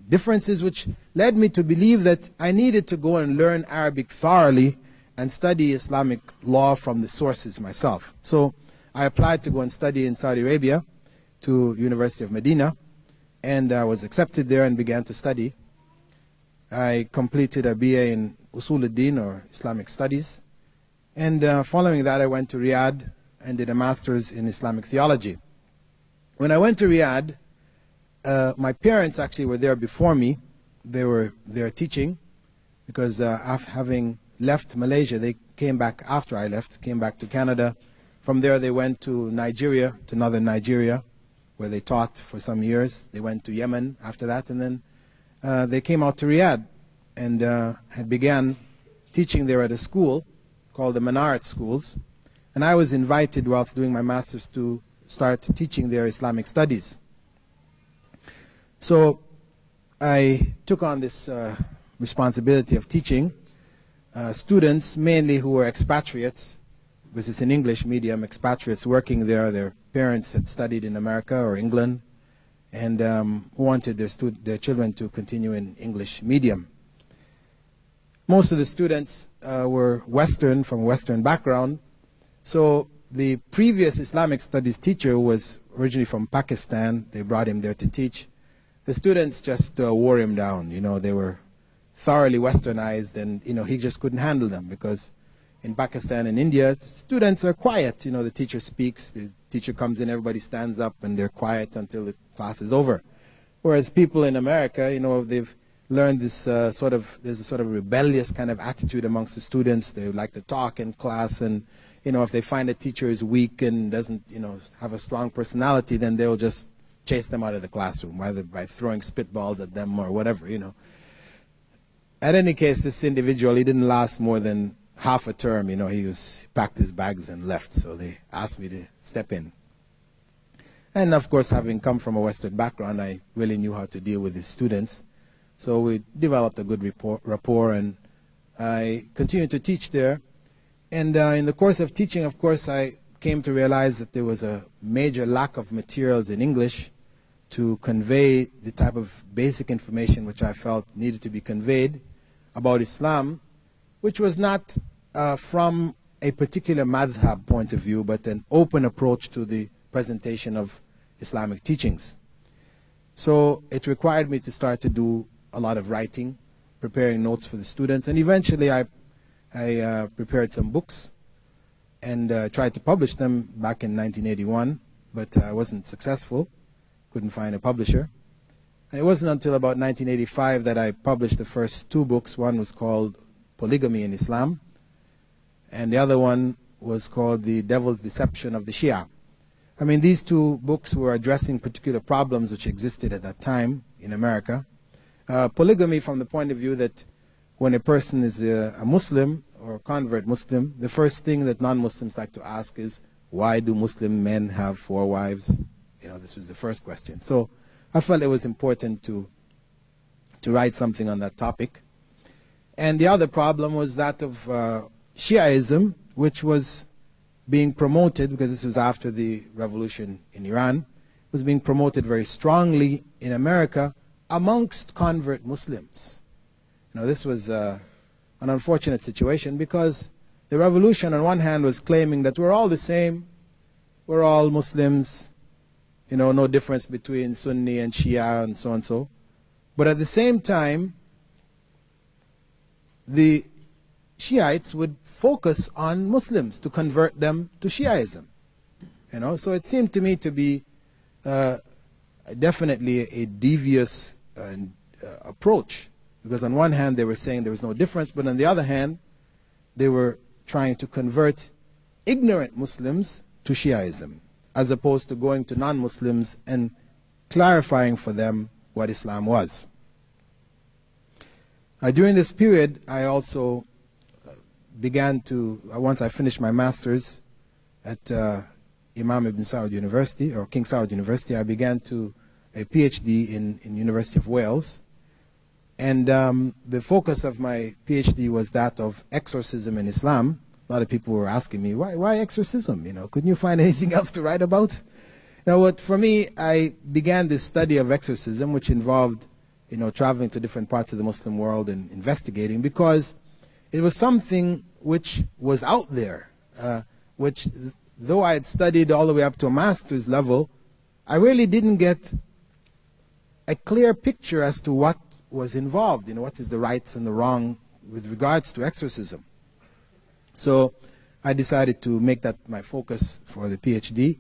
differences, which led me to believe that I needed to go and learn Arabic thoroughly and study Islamic law from the sources myself. So I applied to go and study in Saudi Arabia to University of Medina, and I was accepted there and began to study. I completed a BA in Usul al-Din, or Islamic Studies, and following that I went to Riyadh and did a master's in Islamic Theology. When I went to Riyadh, my parents actually were there before me. They were there teaching, because after having left Malaysia, they came back after I left, came back to Canada. From there they went to Nigeria, to northern Nigeria, where they taught for some years. They went to Yemen after that, and then they came out to Riyadh and had began teaching there at a school called the Minaret Schools. And I was invited whilst doing my master's to start teaching their Islamic studies. So I took on this responsibility of teaching students, mainly who were expatriates, because it's an English medium, expatriates working there. Their parents had studied in America or England, and wanted their children to continue in English medium. Most of the students were Western, from Western background. So the previous Islamic studies teacher, who was originally from Pakistan, they brought him there to teach. The students just wore him down. They were thoroughly westernized, and he just couldn't handle them, because in Pakistan and India, students are quiet. The teacher speaks, the teacher comes in, everybody stands up, and they're quiet until the class is over. Whereas people in America, they've learned this there's a sort of rebellious kind of attitude amongst the students. They like to talk in class, and if they find a teacher is weak and doesn't have a strong personality, then they'll just chase them out of the classroom, either by throwing spitballs at them or whatever. At any case, this individual, he didn't last more than half a term. He packed his bags and left. So they asked me to step in. And of course, having come from a Western background, I really knew how to deal with the students. So we developed a good rapport, and I continued to teach there. And in the course of teaching, of course, I came to realize that there was a major lack of materials in English to convey the type of basic information which I felt needed to be conveyed about Islam, which was not from a particular madhab point of view, but an open approach to the presentation of Islamic teachings. So it required me to start to do a lot of writing, preparing notes for the students, and eventually I prepared some books and tried to publish them back in 1981, but I wasn't successful, couldn't find a publisher. And it wasn't until about 1985 that I published the first two books. One was called Polygamy in Islam, and the other one was called The Devil's Deception of the Shia. I mean, these two books were addressing particular problems which existed at that time in America. Polygamy from the point of view that when a person is a Muslim or a convert Muslim, the first thing that non-Muslims like to ask is, why do Muslim men have 4 wives? This was the first question. So I felt it was important to write something on that topic. And the other problem was that of Shiaism, which was being promoted, because this was after the revolution in Iran, was being promoted very strongly in America amongst convert Muslims. This was an unfortunate situation, because the revolution on one hand was claiming that we're all the same, we're all Muslims, you know, no difference between Sunni and Shia and so and so. But at the same time, the Shiites would focus on Muslims to convert them to Shiaism. You know, so it seemed to me to be definitely a devious approach, because on one hand they were saying there was no difference, but on the other hand they were trying to convert ignorant Muslims to Shiaism, as opposed to going to non-Muslims and clarifying for them what Islam was. During this period, I also began to, once I finished my master's at Imam Ibn Saud University, or King Saud University, I began to a PhD in University of Wales. And the focus of my PhD was that of exorcism in Islam. A lot of people were asking me, why exorcism? You know, couldn't you find anything else to write about? You know, for me, I began this study of exorcism, which involved, you know, traveling to different parts of the Muslim world and investigating, because it was something which was out there, which, though I had studied all the way up to a master's level, I really didn't get a clear picture as to what was involved, you know, what is the rights and the wrong with regards to exorcism. So I decided to make that my focus for the PhD.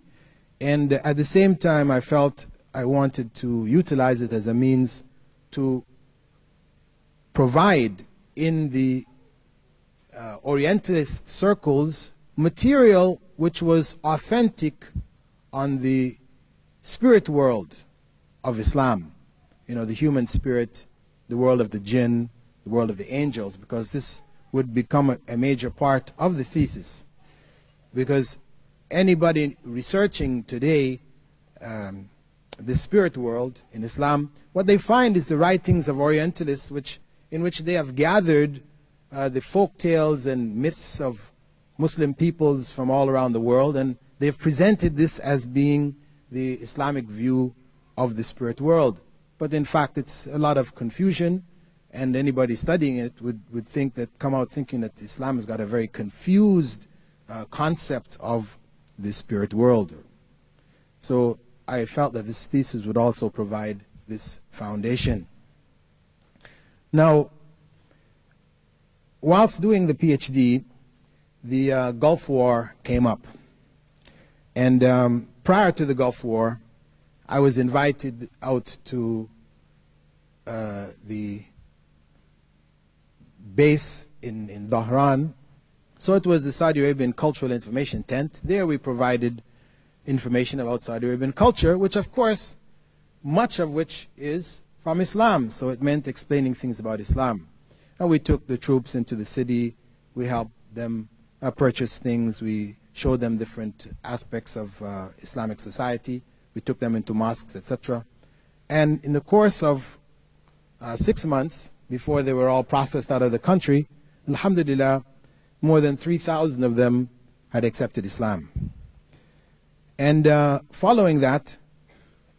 And at the same time, I felt I wanted to utilize it as a means to provide in the Orientalist circles material which was authentic on the spirit world of Islam. You know, the human spirit, the world of the jinn, the world of the angels, because this would become a major part of the thesis. Because anybody researching today the spirit world in Islam, what they find is the writings of Orientalists in which they have gathered the folk tales and myths of Muslim peoples from all around the world, and they've presented this as being the Islamic view of the spirit world. But in fact, it's a lot of confusion, and anybody studying it would think that, come out thinking that Islam has got a very confused concept of the spirit world. So I felt that this thesis would also provide this foundation. Now, whilst doing the PhD, the Gulf War came up. And prior to the Gulf War, I was invited out to the base in Dhahran. So it was the Saudi Arabian Cultural Information Tent. There we provided information about Saudi Arabian culture, which of course, much of which is from Islam. So it meant explaining things about Islam. And we took the troops into the city. We helped them purchase things. We showed them different aspects of Islamic society. We took them into mosques, etc. And in the course of 6 months, before they were all processed out of the country, alhamdulillah, more than 3,000 of them had accepted Islam. And following that,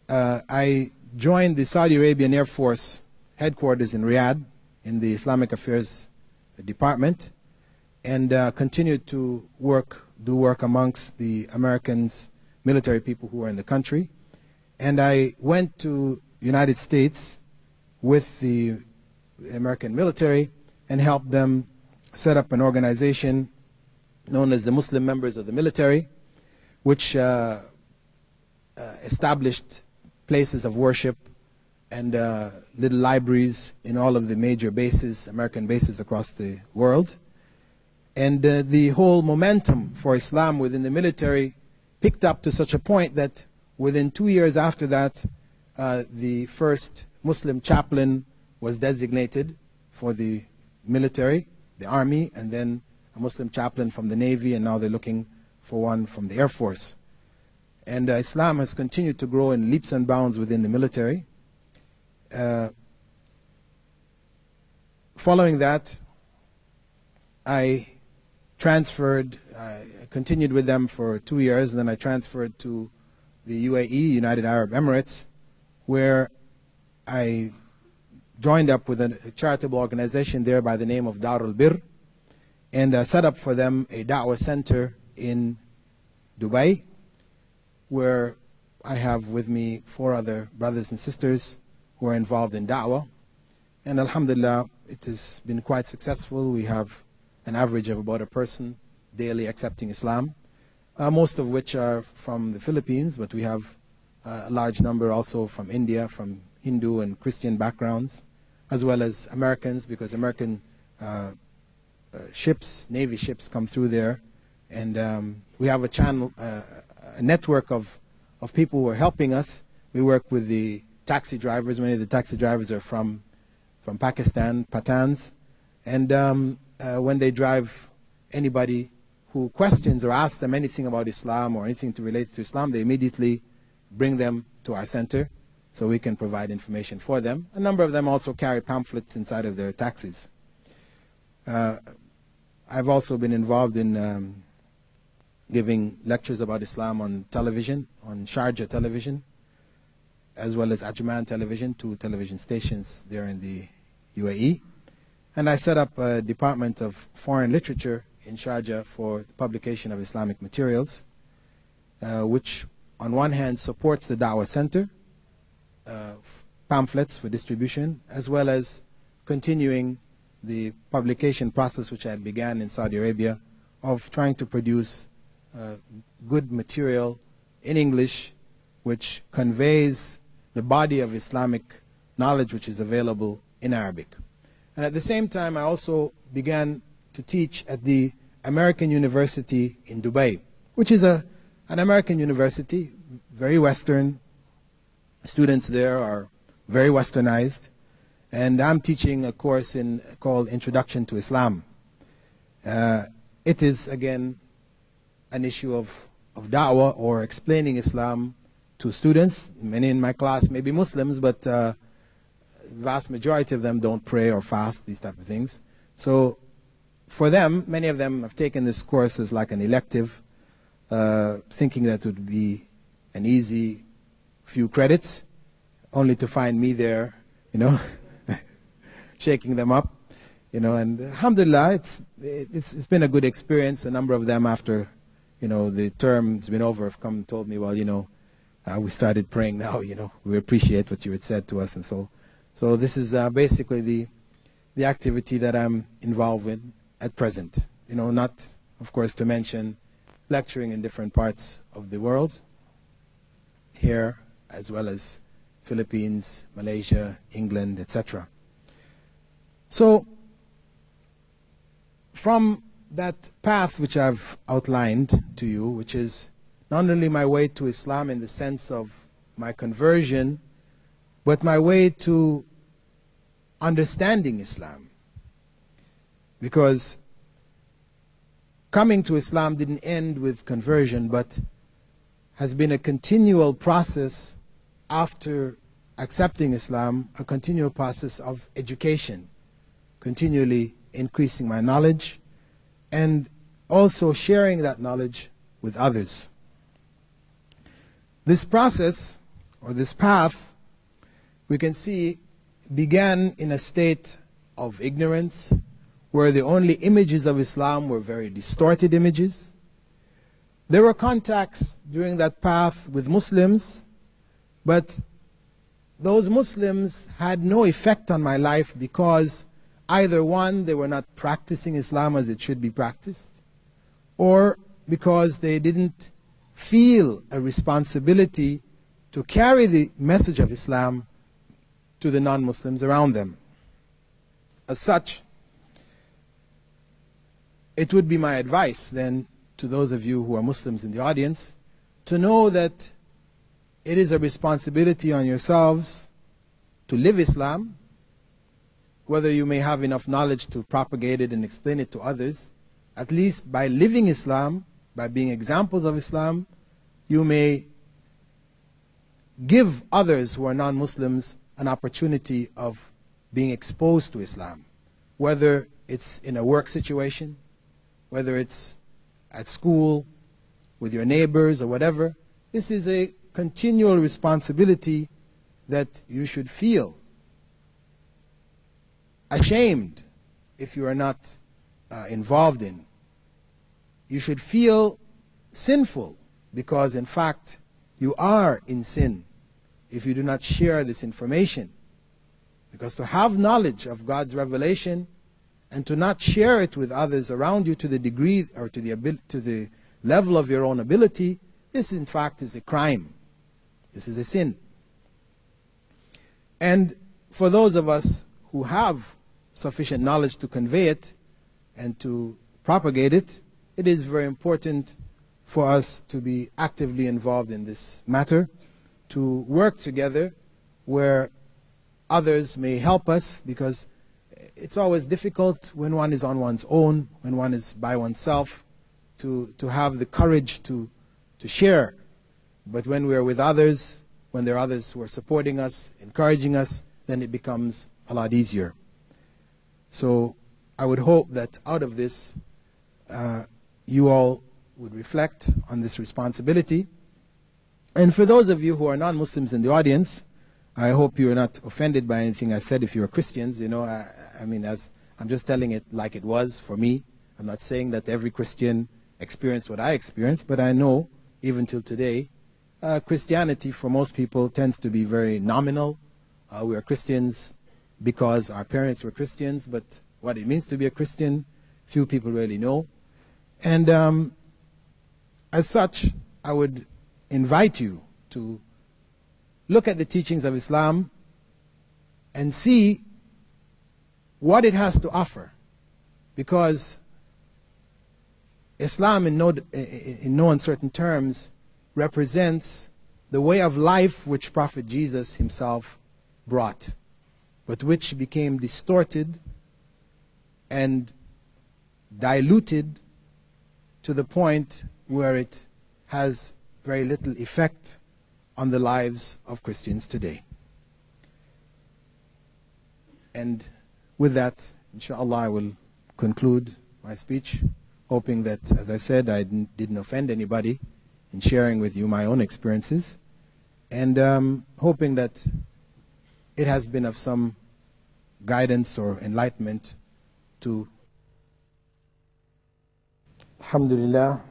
I joined the Saudi Arabian Air Force headquarters in Riyadh in the Islamic Affairs Department, and continued to do work amongst the Americans, military people who were in the country. And I went to United States with the American military and helped them set up an organization known as the Muslim Members of the Military, which established places of worship and little libraries in all of the major bases, American bases across the world. And the whole momentum for Islam within the military picked up to such a point that within 2 years after that, the first Muslim chaplain was designated for the military, the army, and then a Muslim chaplain from the Navy, and now they're looking for one from the Air Force. And Islam has continued to grow in leaps and bounds within the military. Following that, I continued with them for 2 years, and then I transferred to the UAE, United Arab Emirates, where I joined up with a charitable organization there by the name of Dar al-Bir. and set up for them a Da'wah center in Dubai, where I have with me 4 other brothers and sisters who are involved in Da'wah. And alhamdulillah, it has been quite successful. We have an average of about a person daily accepting Islam, most of which are from the Philippines, but we have a large number also from India, from Hindu and Christian backgrounds, as well as Americans, because American ships, Navy ships, come through there. And we have a channel, a network of people who are helping us. We work with the taxi drivers. Many of the taxi drivers are from Pakistan, Pathans. And when they drive anybody who questions or asks them anything about Islam or anything to relate to Islam, they immediately bring them to our center so we can provide information for them. A number of them also carry pamphlets inside of their taxis. I've also been involved in giving lectures about Islam on television, on Sharjah television, as well as Ajman television, 2 television stations there in the UAE. And I set up a department of foreign literature in Sharjah for the publication of Islamic materials, which on one hand supports the Da'wah Center, pamphlets for distribution, as well as continuing the publication process which I had began in Saudi Arabia of trying to produce good material in English which conveys the body of Islamic knowledge which is available in Arabic. And at the same time, I also began to teach at the American University in Dubai, which is an American university, very Western. Students there are very Westernized. And I'm teaching a course called Introduction to Islam. It is, again, an issue of da'wah, or explaining Islam to students. Many in my class may be Muslims, but the vast majority of them don't pray or fast, these type of things. So for them, many of them have taken this course as like an elective, thinking that it would be an easy few credits, only to find me there, shaking them up, and alhamdulillah, it's been a good experience. A number of them, after the term's been over, have come and told me, well, we started praying now, we appreciate what you had said to us. And so this is basically the activity that I'm involved in at present. Not, of course, to mention lecturing in different parts of the world, here as well as Philippines, Malaysia, England, etc. So from that path which I've outlined to you, which is not only my way to Islam in the sense of my conversion, but my way to understanding Islam. Because coming to Islam didn't end with conversion, but has been a continual process after accepting Islam, a continual process of education, continually increasing my knowledge and also sharing that knowledge with others. This process, or this path, we can see began in a state of ignorance, where the only images of Islam were very distorted images. There were contacts during that path with Muslims, but those Muslims had no effect on my life because either one, they were not practicing Islam as it should be practiced, or because they didn't feel a responsibility to carry the message of Islam to the non-Muslims around them. As such, it would be my advice then to those of you who are Muslims in the audience to know that it is a responsibility on yourselves to live Islam, whether you may have enough knowledge to propagate it and explain it to others. At least by living Islam, by being examples of Islam, you may give others who are non-Muslims an opportunity of being exposed to Islam, whether it's in a work situation, whether it's at school, with your neighbors or whatever. This is a continual responsibility that you should feel ashamed if you are not involved in, you should feel sinful, because in fact you are in sin if you do not share this information. Because to have knowledge of God's revelation and to not share it with others around you to the degree or to the level of your own ability, this in fact is a crime. This is a sin. And for those of us who have sufficient knowledge to convey it and to propagate it, it is very important for us to be actively involved in this matter, to work together where others may help us, because it's always difficult when one is on one's own, when one is by oneself, to have the courage to share. But when we are with others, when there are others who are supporting us, encouraging us, then it becomes a lot easier. So I would hope that out of this, you all would reflect on this responsibility. And for those of you who are non-Muslims in the audience, I hope you are not offended by anything I said if you are Christians. You know, I mean, as I'm just telling it like it was for me. I'm not saying that every Christian experienced what I experienced, but I know, even till today, Christianity for most people tends to be very nominal. We are Christians because our parents were Christians, but what it means to be a Christian, few people really know. And as such, I would invite you to look at the teachings of Islam and see what it has to offer. Because Islam, in no uncertain terms, represents the way of life which Prophet Jesus himself brought, but which became distorted and diluted to the point where it has very little effect on the lives of Christians today. And with that, inshallah, I will conclude my speech, hoping that, as I said, I didn't offend anybody in sharing with you my own experiences, and hoping that it has been of some guidance or enlightenment to. Alhamdulillah,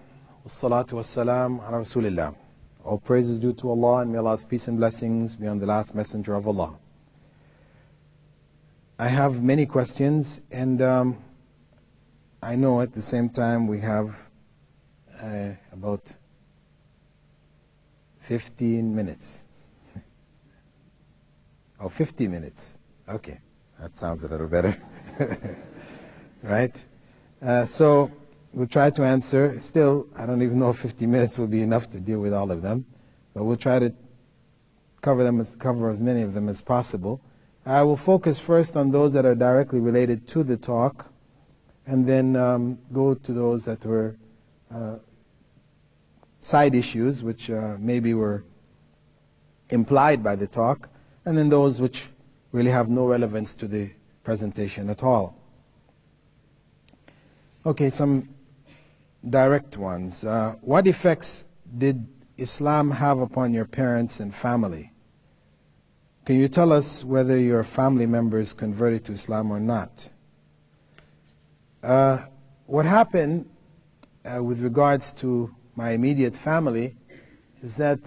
wassalatu wassalam ala Rasulillah. All praise is due to Allah, and may Allah's peace and blessings be on the last messenger of Allah. I have many questions, and I know at the same time we have about 15 minutes. Oh, 50 minutes. Okay, that sounds a little better. Right? So we'll try to answer. Still, I don't even know if 50 minutes will be enough to deal with all of them, but we'll try to cover as many of them as possible. I will focus first on those that are directly related to the talk, and then go to those that were side issues, which maybe were implied by the talk, and then those which really have no relevance to the presentation at all. Okay, some direct ones. What effects did Islam have upon your parents and family? Can you tell us whether your family members converted to Islam or not? What happened with regards to my immediate family is that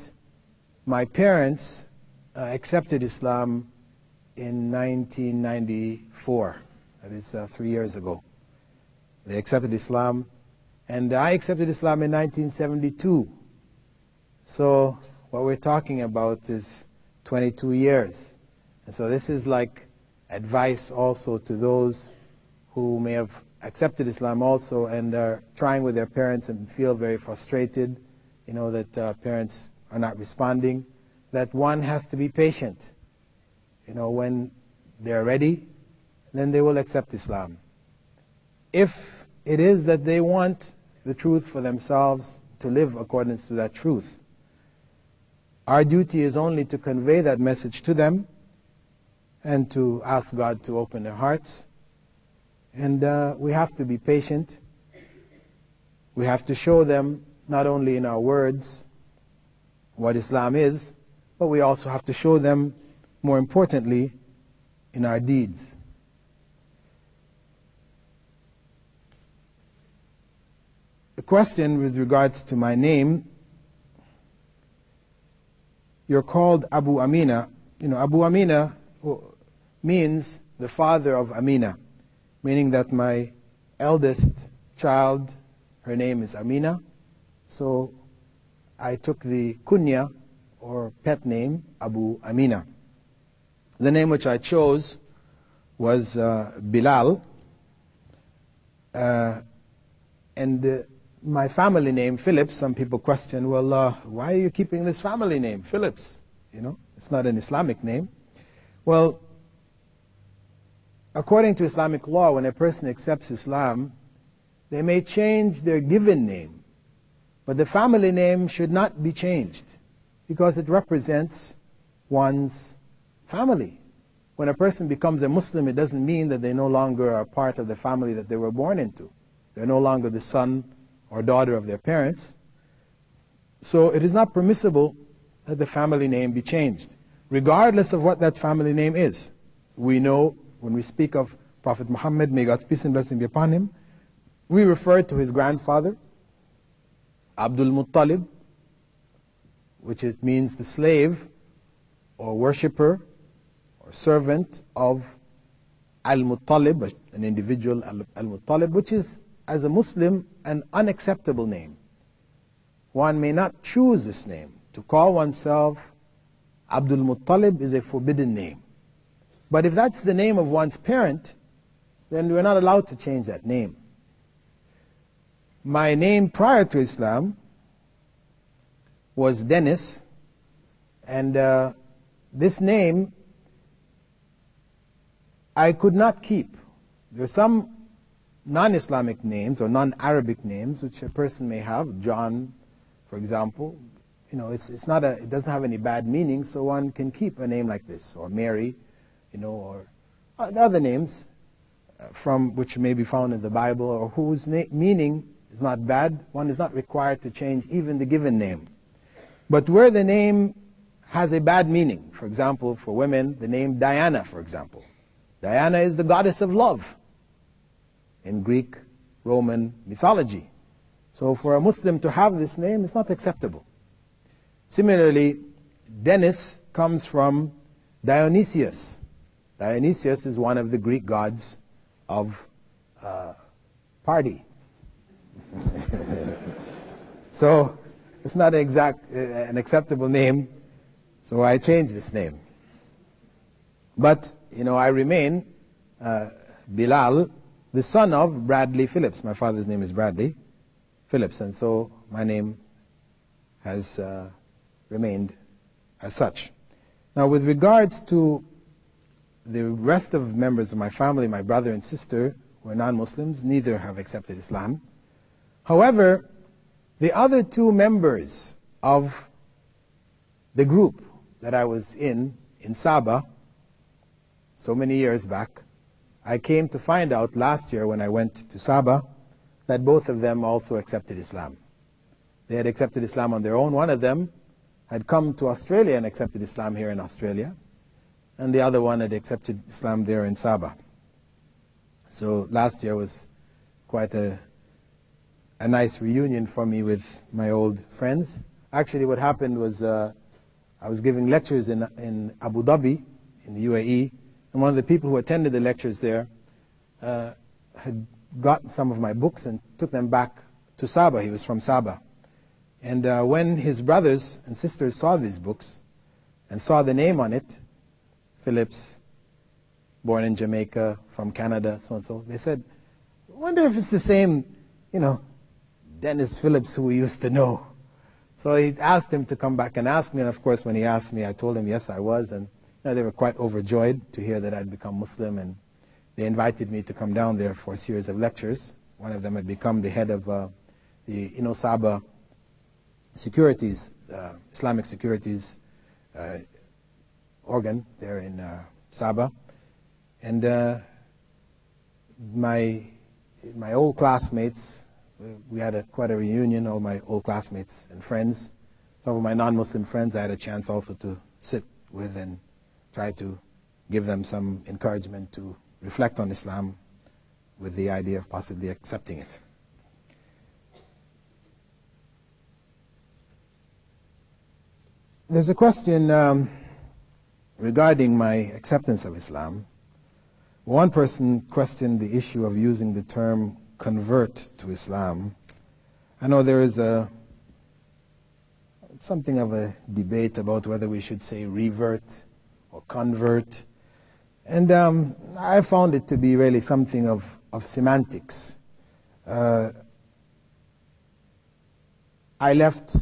my parents accepted Islam in 1994. That is 3 years ago. They accepted Islam, and I accepted Islam in 1972. So what we're talking about is 22 years. And so this is like advice also to those who may have accepted Islam also and are trying with their parents and feel very frustrated, you know, that parents are not responding, that one has to be patient. You know, when they're ready, then they will accept Islam. If it is that they want the truth for themselves, to live according to that truth, our duty is only to convey that message to them and to ask God to open their hearts. And we have to be patient. We have to show them, not only in our words, what Islam is, but we also have to show them, more importantly, in our deeds. the question with regards to my name, you're called Abu Amina. Abu Amina means the father of Amina, meaning that my eldest child, her name is Amina. So I took the kunya, or pet name, Abu Amina. The name which I chose was Bilal. And my family name, Philips, some people question, well, why are you keeping this family name, Philips? It's not an Islamic name. Well, according to Islamic law, when a person accepts Islam, they may change their given name, but the family name should not be changed because it represents one's family. When a person becomes a Muslim, it doesn't mean that they no longer are part of the family that they were born into. They're no longer the son or daughter of their parents. So it is not permissible that the family name be changed, regardless of what that family name is. We know when we speak of Prophet Muhammad, may God's peace and blessing be upon him, we refer to his grandfather, Abdul Muttalib, which it means the slave or worshipper or servant of Al-Muttalib, an individual Al-Muttalib, which is, as a Muslim, an unacceptable name. One may not choose this name. To call oneself Abdul Muttalib is a forbidden name. But if that's the name of one's parent, then we're not allowed to change that name. My name prior to Islam was Dennis, and this name I could not keep. There are some non-Islamic names or non-Arabic names which a person may have. John, for example, it doesn't have any bad meaning, so one can keep a name like this, or Mary, or other names from which may be found in the Bible, or whose meaning is not bad. One is not required to change even the given name. But where the name has a bad meaning, for example, for women, the name Diana, for example. Diana is the goddess of love in Greek, Roman mythology. So for a Muslim to have this name is not acceptable. Similarly, Dennis comes from Dionysius. Dionysius is one of the Greek gods of party. So it's not an acceptable name, so I changed this name. But, I remain Bilal, the son of Bradley Phillips. My father's name is Bradley Phillips, and so my name has remained as such. Now, with regards to the rest of members of my family, my brother and sister, who are non-Muslims, neither have accepted Islam. However, the other two members of the group that I was in Sabah, so many years back, I came to find out last year when I went to Sabah that both of them also accepted Islam. They had accepted Islam on their own. One of them had come to Australia and accepted Islam here in Australia, and the other one had accepted Islam there in Sabah. So last year was quite a nice reunion for me with my old friends. Actually, what happened was I was giving lectures in Abu Dhabi, in the UAE, and one of the people who attended the lectures there had gotten some of my books and took them back to Sabah. He was from Sabah. And when his brothers and sisters saw these books and saw the name on it, Phillips, born in Jamaica, from Canada, so and so, they said, I wonder if it's the same, Dennis Phillips who we used to know. So he asked him to come back and ask me, and of course when he asked me, I told him yes, I was, and they were quite overjoyed to hear that I'd become Muslim, and they invited me to come down there for a series of lectures. One of them had become the head of the Sabah securities, Islamic securities organ there in Sabah. And my old classmates, we had quite a reunion, all my old classmates and friends. Some of my non-Muslim friends I had a chance also to sit with and try to give them some encouragement to reflect on Islam with the idea of possibly accepting it. There's a question regarding my acceptance of Islam. One person questioned the issue of using the term convert to Islam. I know there is something of a debate about whether we should say revert or convert. And I found it to be really something of semantics. I left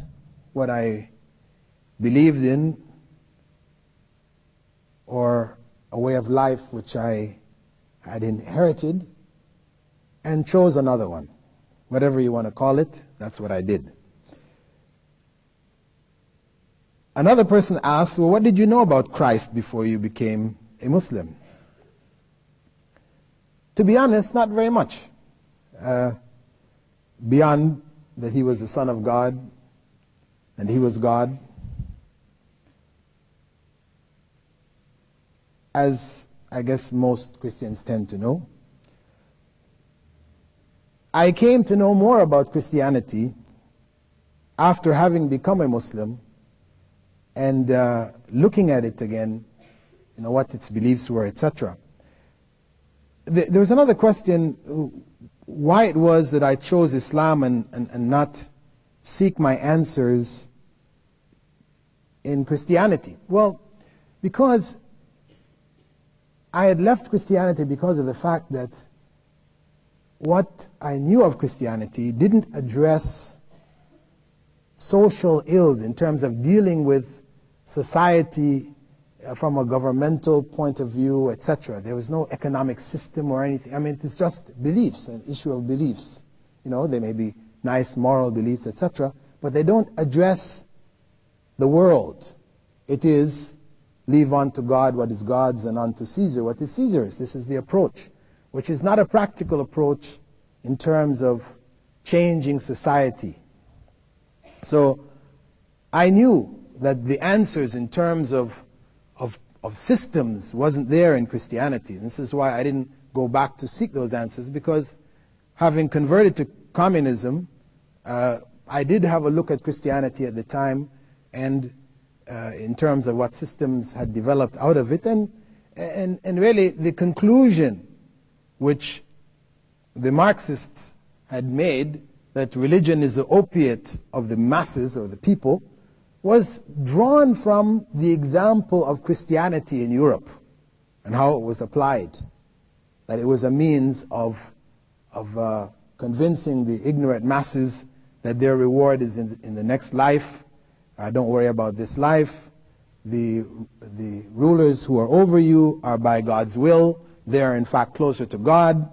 what I believed in, or a way of life which I had inherited, and chose another one. Whatever you want to call it, that's what I did. Another person asked, well, what did you know about Christ before you became a Muslim? To be honest, not very much. Beyond that he was the Son of God, and he was God. As I guess most Christians tend to know. I came to know more about Christianity after having become a Muslim and looking at it again, what its beliefs were, etc. There was another question, why it was that I chose Islam and not seek my answers in Christianity. Well, because I had left Christianity because of the fact that what I knew of Christianity didn't address social ills in terms of dealing with society from a governmental point of view, etc. There was no economic system or anything. I mean, it's just beliefs, an issue of beliefs. They may be nice moral beliefs, etc., but they don't address the world. It is leave unto God what is God's and unto Caesar what is Caesar's. This is the approach, which is not a practical approach in terms of changing society. So I knew that the answers in terms of systems wasn't there in Christianity. And this is why I didn't go back to seek those answers, because having converted to communism, I did have a look at Christianity at the time, and in terms of what systems had developed out of it, and really the conclusion which the Marxists had made, that religion is the opiate of the masses or the people, was drawn from the example of Christianity in Europe and how it was applied. That it was a means of convincing the ignorant masses that their reward is in the next life. Don't worry about this life. The rulers who are over you are by God's will. They are in fact closer to God.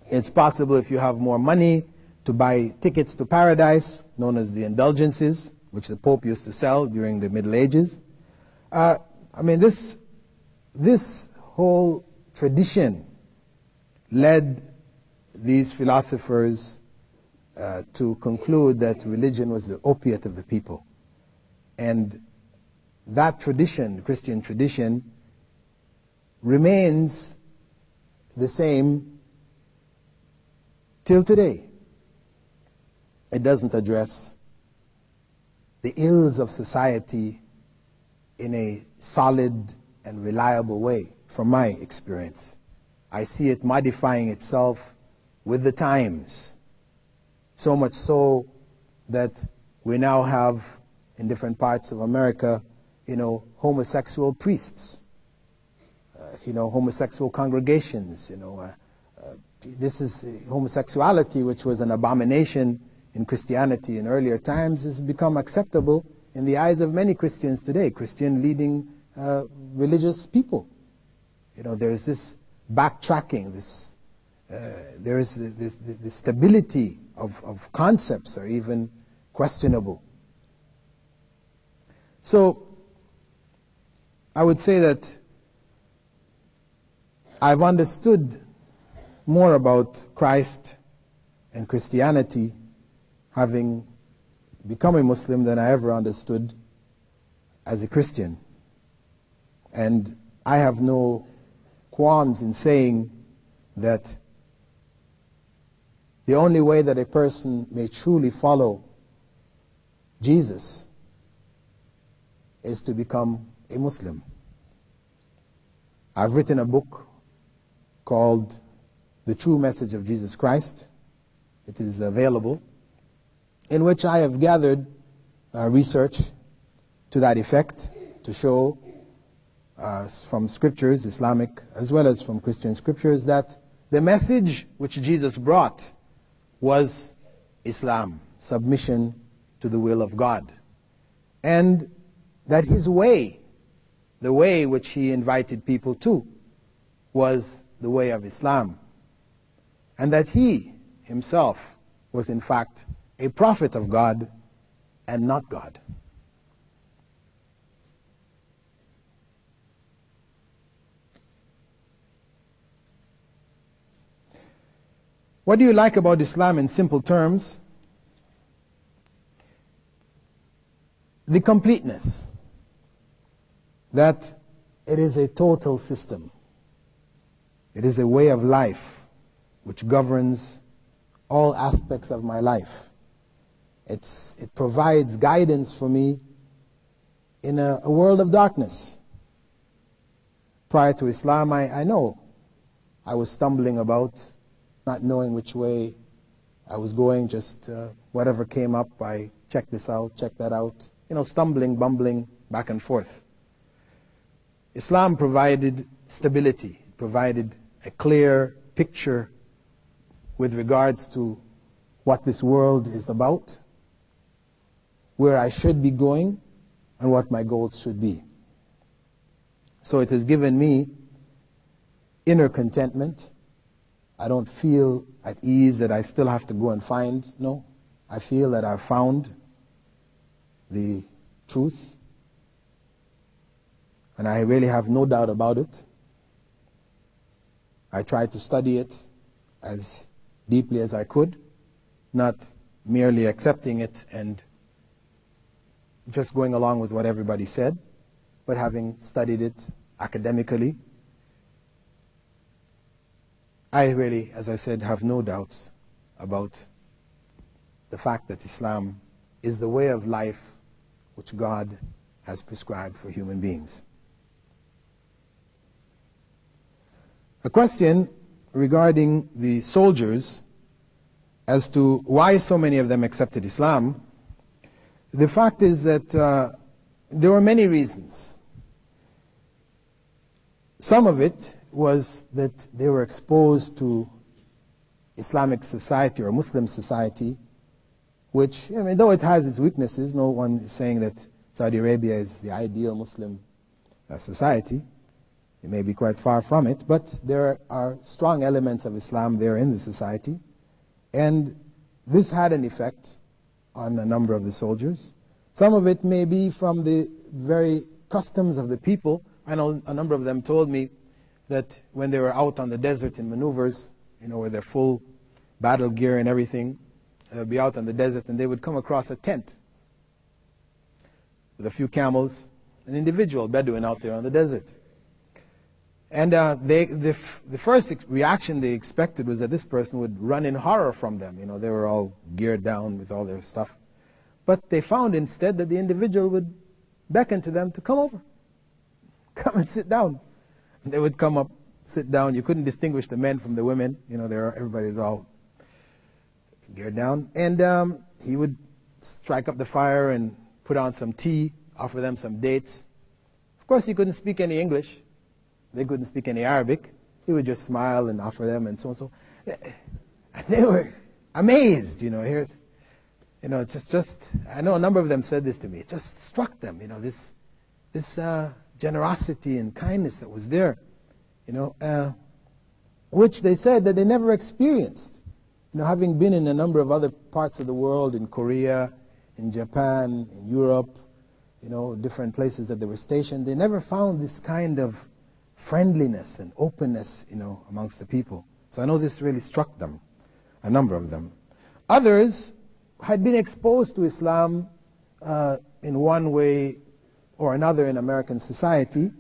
It's possible, if you have more money, to buy tickets to paradise, known as the indulgences, which the Pope used to sell during the Middle Ages. I mean, this whole tradition led these philosophers to conclude that religion was the opiate of the people. And that tradition, the Christian tradition, remains the same till today. It doesn't address the ills of society in a solid and reliable way, from my experience. I see it modifying itself with the times, so much so that we now have in different parts of America, homosexual priests, homosexual congregations, this is homosexuality, which was an abomination in Christianity in earlier times, has become acceptable in the eyes of many Christians today, Christian leading religious people. There's this backtracking, there is the stability of concepts are even questionable. So I would say that I've understood more about Christ and Christianity having become a Muslim than I ever understood as a Christian. And I have no qualms in saying that the only way that a person may truly follow Jesus is to become a Muslim. I've written a book called The True Message of Jesus Christ. It is available, in which I have gathered research to that effect, to show from scriptures, Islamic as well as from Christian scriptures, that the message which Jesus brought was Islam, submission to the will of God. And that his way, the way which he invited people to, was the way of Islam. And that he himself was in fact a prophet of God and not God. What do you like about Islam in simple terms? The completeness. That it is a total system. It is a way of life which governs all aspects of my life. It provides guidance for me in a world of darkness. Prior to Islam, I know I was stumbling about, not knowing which way I was going, just whatever came up, I checked this out, checked that out, stumbling, bumbling back and forth. Islam provided stability, it provided a clear picture with regards to what this world is about, where I should be going, and what my goals should be. So it has given me inner contentment. I don't feel at ease that I still have to go and find. No, I feel that I've found the truth, and I really have no doubt about it. I tried to study it as deeply as I could, not merely accepting it and just going along with what everybody said, but having studied it academically. I really, as I said, have no doubts about the fact that Islam is the way of life which God has prescribed for human beings. A question regarding the soldiers as to why so many of them accepted Islam. The fact is that there were many reasons. Some of it was that they were exposed to Islamic society or Muslim society, which, though it has its weaknesses, no one is saying that Saudi Arabia is the ideal Muslim society. It may be quite far from it, but there are strong elements of Islam there in the society, and this had an effect on a number of the soldiers. Some of it may be from the very customs of the people. I know a number of them told me that when they were out on the desert in maneuvers, with their full battle gear and everything, they'd be out on the desert and they would come across a tent with a few camels, an individual Bedouin out there on the desert. And the first reaction they expected was that this person would run in horror from them. They were all geared down with all their stuff. But they found instead that the individual would beckon to them to come over. Come and sit down. And they would come up, sit down. You couldn't distinguish the men from the women. Everybody's all geared down. And he would strike up the fire and put on some tea, offer them some dates. Of course, he couldn't speak any English. They couldn't speak any Arabic. He would just smile and offer them and so and so. And they were amazed, Here, it's just. I know a number of them said this to me. It just struck them, this generosity and kindness that was there, which they said that they never experienced. Having been in a number of other parts of the world, in Korea, in Japan, in Europe, different places that they were stationed, they never found this kind of friendliness and openness, amongst the people. So I know this really struck them, a number of them. Others had been exposed to Islam in one way or another in American society.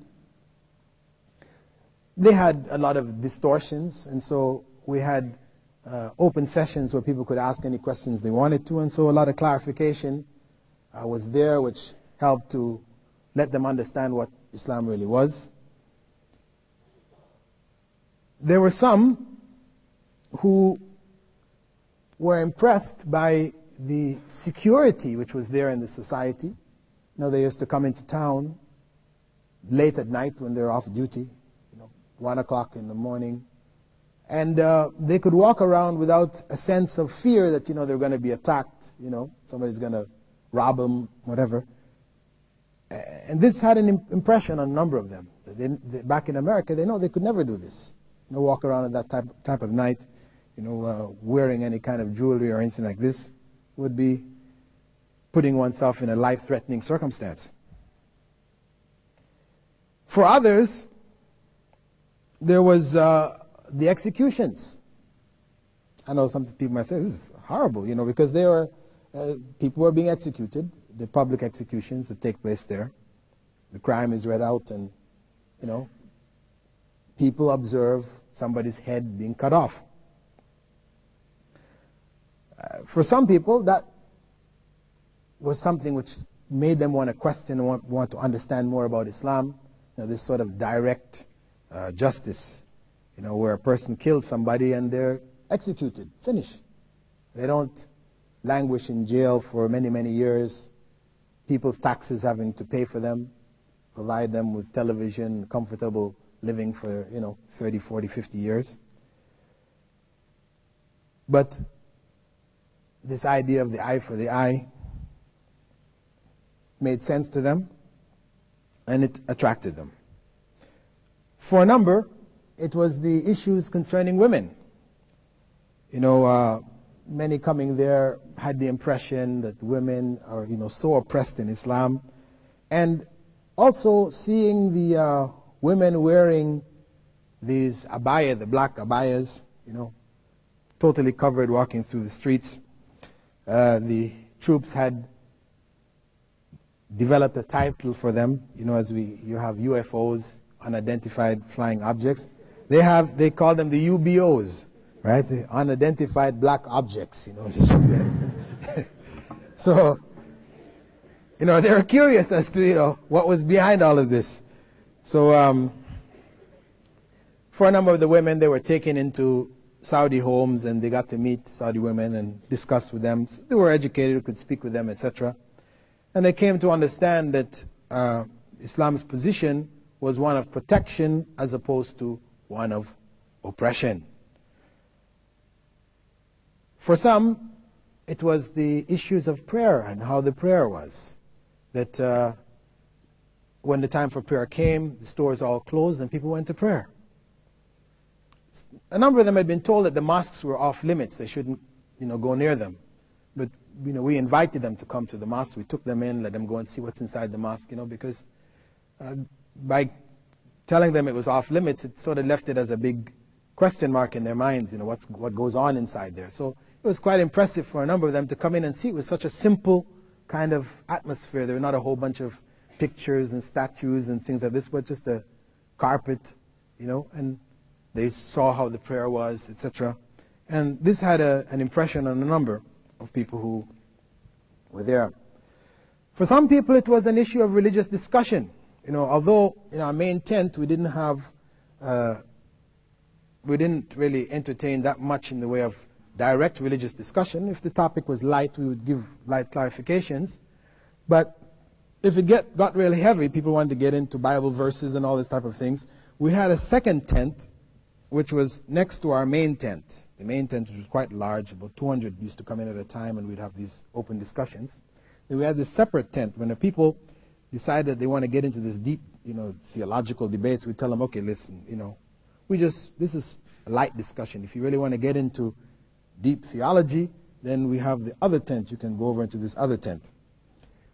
They had a lot of distortions, and so we had open sessions where people could ask any questions they wanted to, and so a lot of clarification was there, which helped to let them understand what Islam really was. There were some who were impressed by the security which was there in the society. You know, they used to come into town late at night when they're off duty, 1 o'clock in the morning, and they could walk around without a sense of fear that, they're going to be attacked, somebody's going to rob them, whatever. And this had an impression on a number of them. Back in America, they know they could never do this. Walk around at that type of night, wearing any kind of jewelry or anything like this would be putting oneself in a life-threatening circumstance. For others, there was the executions. I know some people might say, this is horrible, because people were being executed, the public executions that take place there. The crime is read out and, people observe somebody's head being cut off. For some people, that was something which made them want to question and want to understand more about Islam. This sort of direct justice, where a person kills somebody and they're executed, finished. They don't languish in jail for many, many years. People's taxes having to pay for them, provide them with television, comfortable living for, 30, 40, 50 years. But this idea of the eye for the eye made sense to them, and it attracted them. For a number, it was the issues concerning women. Many coming there had the impression that women are, so oppressed in Islam, and also seeing the women wearing these abaya, the black abayas, totally covered, walking through the streets. The troops had developed a title for them, as you have UFOs, unidentified flying objects. They call them the UBOs, right? The unidentified black objects, So, they were curious as to, what was behind all of this. So, for a number of the women, they were taken into Saudi homes and they got to meet Saudi women and discuss with them. So they were educated, could speak with them, etc. And they came to understand that Islam's position was one of protection as opposed to one of oppression. For some, it was the issues of prayer and how the prayer was. That when the time for prayer came, the stores all closed and people went to prayer. A number of them had been told that the mosques were off limits. They shouldn't, go near them. But, we invited them to come to the mosque. We took them in, let them go and see what's inside the mosque, because by telling them it was off limits, it sort of left it as a big question mark in their minds, what goes on inside there. So it was quite impressive for a number of them to come in and see. It was such a simple kind of atmosphere. There were not a whole bunch of pictures and statues and things like this, but just a carpet, and they saw how the prayer was, etc. And this had an impression on a number of people who were there. For some people, it was an issue of religious discussion. Although in our main tent we didn't really entertain that much in the way of direct religious discussion. If the topic was light, we would give light clarifications. But if it got really heavy, people wanted to get into Bible verses and all this type of things. We had a second tent, which was next to our main tent. The main tent, which was quite large, about 200 used to come in at a time, and we'd have these open discussions. Then we had this separate tent. When the people decided they want to get into this deep, theological debates, we tell them, okay, listen, this is a light discussion. If you really want to get into deep theology, then we have the other tent. You can go over into this other tent.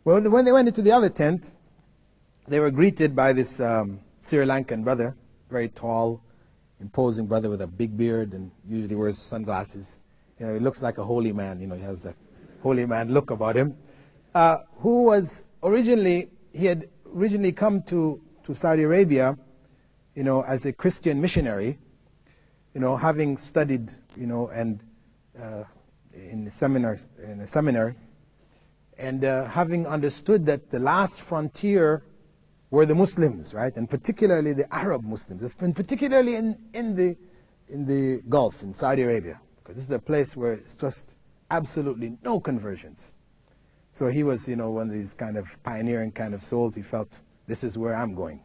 Well, when they went into the other tent, they were greeted by this Sri Lankan brother, very tall, imposing brother with a big beard and usually wears sunglasses. He looks like a holy man. He has that holy man look about him. Who was he had originally come to Saudi Arabia, as a Christian missionary, having studied, and in a seminary, and having understood that the last frontier were the Muslims, right? And particularly the Arab Muslims, and particularly in the Gulf, in Saudi Arabia, because this is a place where it's just absolutely no conversions. So he was, one of these kind of pioneering kind of souls. He felt, this is where I'm going.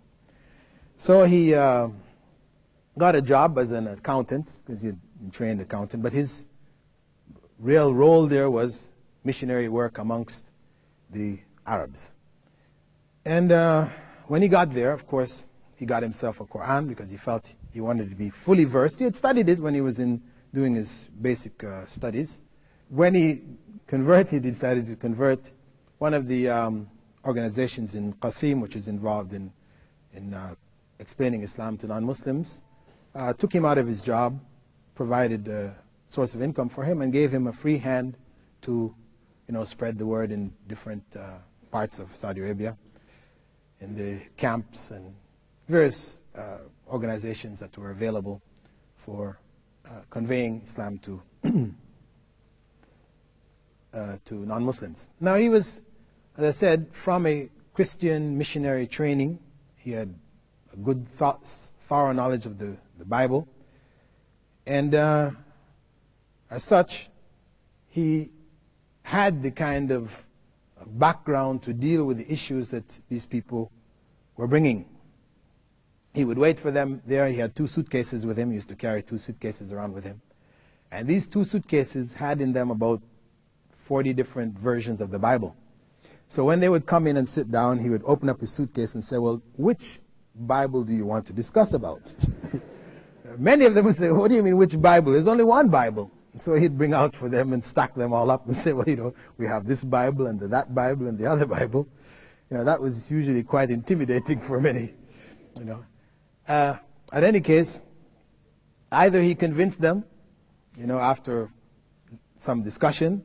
So he got a job as an accountant, because he had been trained accountant, but his real role there was missionary work amongst the Arabs. And when he got there, of course, he got himself a Quran because he felt he wanted to be fully versed. He had studied it when he was doing his basic studies. When he converted, he decided to convert. One of the organizations in Qasim, which is involved in explaining Islam to non-Muslims, took him out of his job, provided a source of income for him, and gave him a free hand to spread the word in different parts of Saudi Arabia, in the camps and various organizations that were available for conveying Islam to non-Muslims. Now he was, as I said, from a Christian missionary training. He had a good thorough knowledge of the Bible, and as such, he had the kind of background to deal with the issues that these people were bringing. He would wait for them there. He had 2 suitcases with him. He used to carry 2 suitcases around with him. And these 2 suitcases had in them about 40 different versions of the Bible. So when they would come in and sit down, he would open up his suitcase and say, well, which Bible do you want to discuss about? Many of them would say, what do you mean, which Bible? There's only one Bible. So he'd bring out for them and stack them all up and say, well, we have this Bible and that Bible and the other Bible. That was usually quite intimidating for many. At any case, either he convinced them, after some discussion,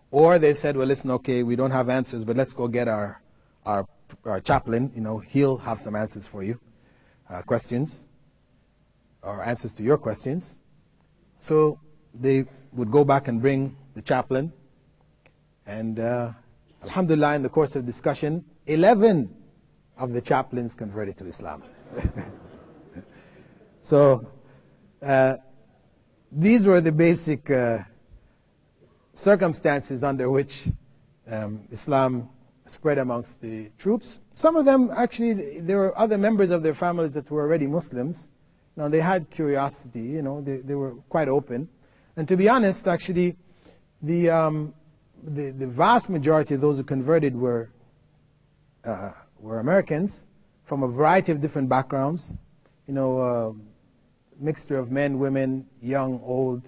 or they said, well, listen, okay, we don't have answers, but let's go get our chaplain. He'll have some answers for you, questions, or answers to your questions. So they would go back and bring the chaplain, and alhamdulillah, in the course of discussion, 11 of the chaplains converted to Islam. So these were the basic circumstances under which Islam spread amongst the troops. Some of them, actually, there were other members of their families that were already Muslims. They had curiosity, they were quite open. And to be honest, actually, the vast majority of those who converted were Americans from a variety of different backgrounds. Mixture of men, women, young, old,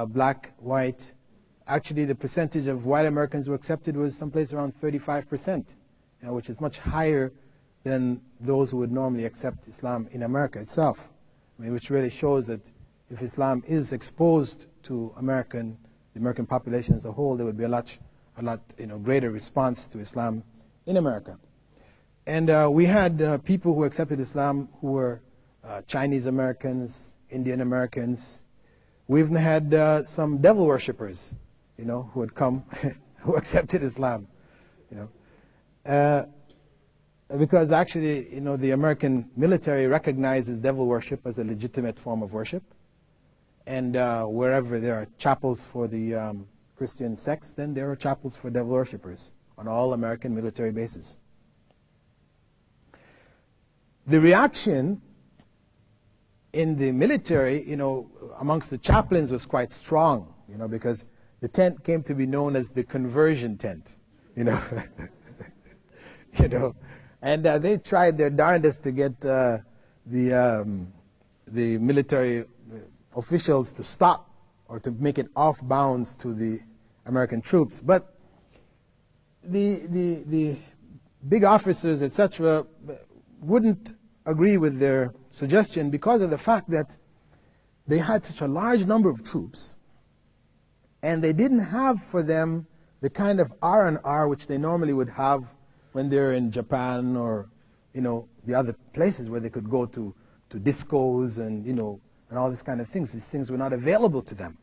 black, white. Actually, the percentage of white Americans who accepted was someplace around 35%, which is much higher than those who would normally accept Islam in America itself. Which really shows that if Islam is exposed to the American population as a whole, there would be a lot greater response to Islam in America. And we had people who accepted Islam who were Chinese Americans, Indian Americans. We even had some devil worshippers, who had come, who accepted Islam, because actually, the American military recognizes devil worship as a legitimate form of worship. And wherever there are chapels for the Christian sects, then there are chapels for devil worshippers on all American military bases. The reaction in the military, amongst the chaplains was quite strong, because the tent came to be known as the conversion tent, and they tried their darndest to get the military officials to stop or to make it off bounds to the American troops. But the big officers, etc., wouldn't agree with their suggestion because of the fact that they had such a large number of troops, and they didn't have for them the kind of R&R which they normally would have when they're in Japan or the other places where they could go to discos and and all these kind of things. These things were not available to them.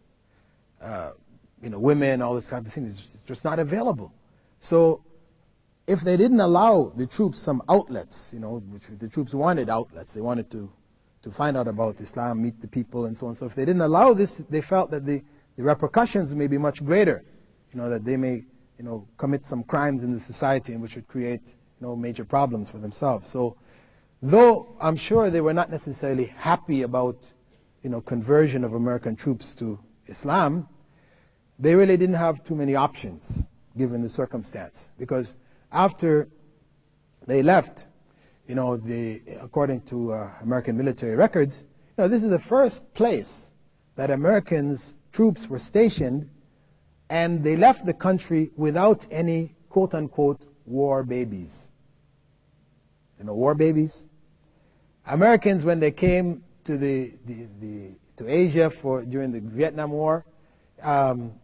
Women, all this kind of things, it's just not available. So if they didn't allow the troops some outlets, which the troops wanted outlets, they wanted to find out about Islam, meet the people, and so on. So if they didn't allow this, they felt that the repercussions may be much greater, that they may, commit some crimes in the society, and which would create, major problems for themselves. So, though I'm sure they were not necessarily happy about, conversion of American troops to Islam, they really didn't have too many options given the circumstance, because after they left, according to American military records, this is the first place that Americans troops were stationed, and they left the country without any quote-unquote war babies. War babies. Americans, when they came to to Asia during the Vietnam War,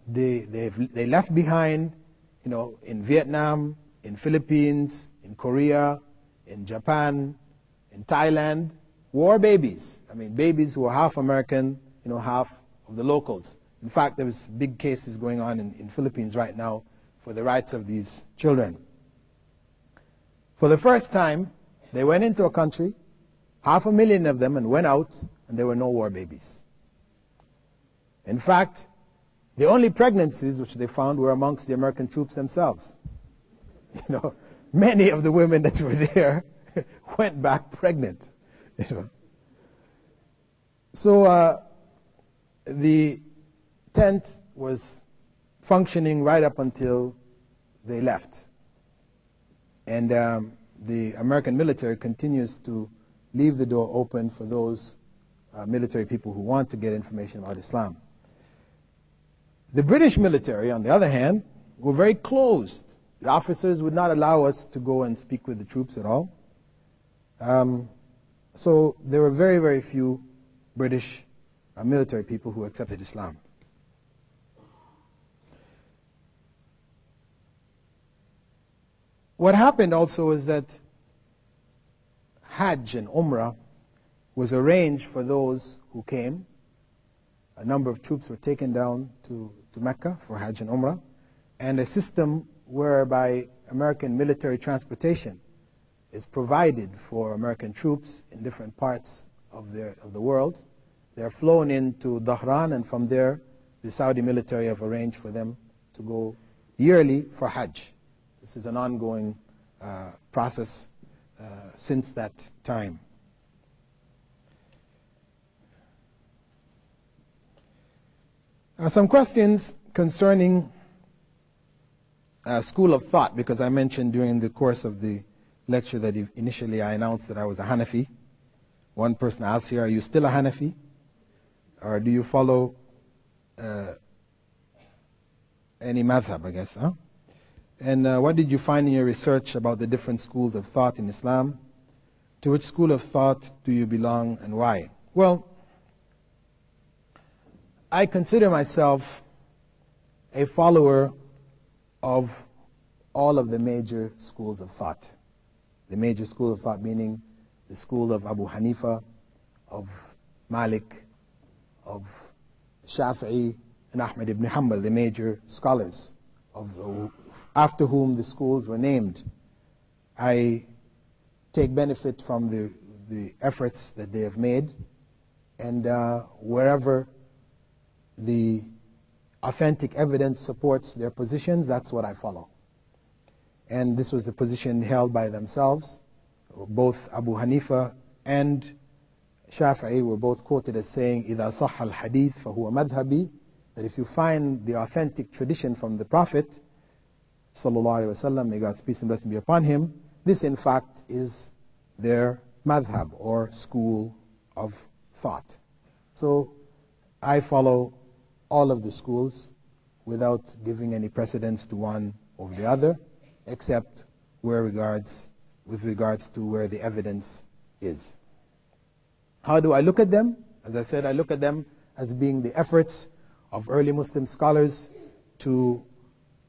they left behind, in Vietnam, in Philippines, in Korea, in Japan, in Thailand, war babies. I mean, babies who are half American, half of the locals. In fact, there was big cases going on in Philippines right now for the rights of these children. For the first time, they went into a country, 500,000 of them, and went out, and there were no war babies. In fact, the only pregnancies which they found were amongst the American troops themselves. Many of the women that were there went back pregnant. So the tent was functioning right up until they left. And the American military continues to leave the door open for those military people who want to get information about Islam. The British military, on the other hand, were very closed. The officers would not allow us to go and speak with the troops at all. So there were very, very few British military people who accepted Islam. What happened also is that Hajj and Umrah was arranged for those who came. A number of troops were taken down to Mecca for Hajj and Umrah, and a system whereby American military transportation is provided for American troops in different parts of the world. They're flown into Dhahran, and from there the Saudi military have arranged for them to go yearly for Hajj. This is an ongoing process since that time. Some questions concerning school of thought, because I mentioned during the course of the lecture that initially I announced that I was a Hanafi. One person asked here, are you still a Hanafi? Or do you follow any madhab, I guess, huh? And what did you find in your research about the different schools of thought in Islam? To which school of thought do you belong, and why? Well, I consider myself a follower of all of the major schools of thought. The major school of thought meaning the school of Abu Hanifa, of Malik, of Shafi'i, and Ahmad ibn Hanbal, the major scholars after whom the schools were named. I take benefit from the efforts that they have made, and wherever the authentic evidence supports their positions, that's what I follow. And this was the position held by themselves. Both Abu Hanifa and Shafi'i were both quoted as saying, إِذَا صَحَّ الْحَدِيث فَهُوَ مَذْهَبِي, that if you find the authentic tradition from the Prophet, sallallahu alaihi wasallam, may God's peace and blessing be upon him, this in fact is their madhab, or school of thought. So I follow all of the schools without giving any precedence to one over the other, except with regards to where the evidence is. How do I look at them? As I said, I look at them as being the efforts of early Muslim scholars to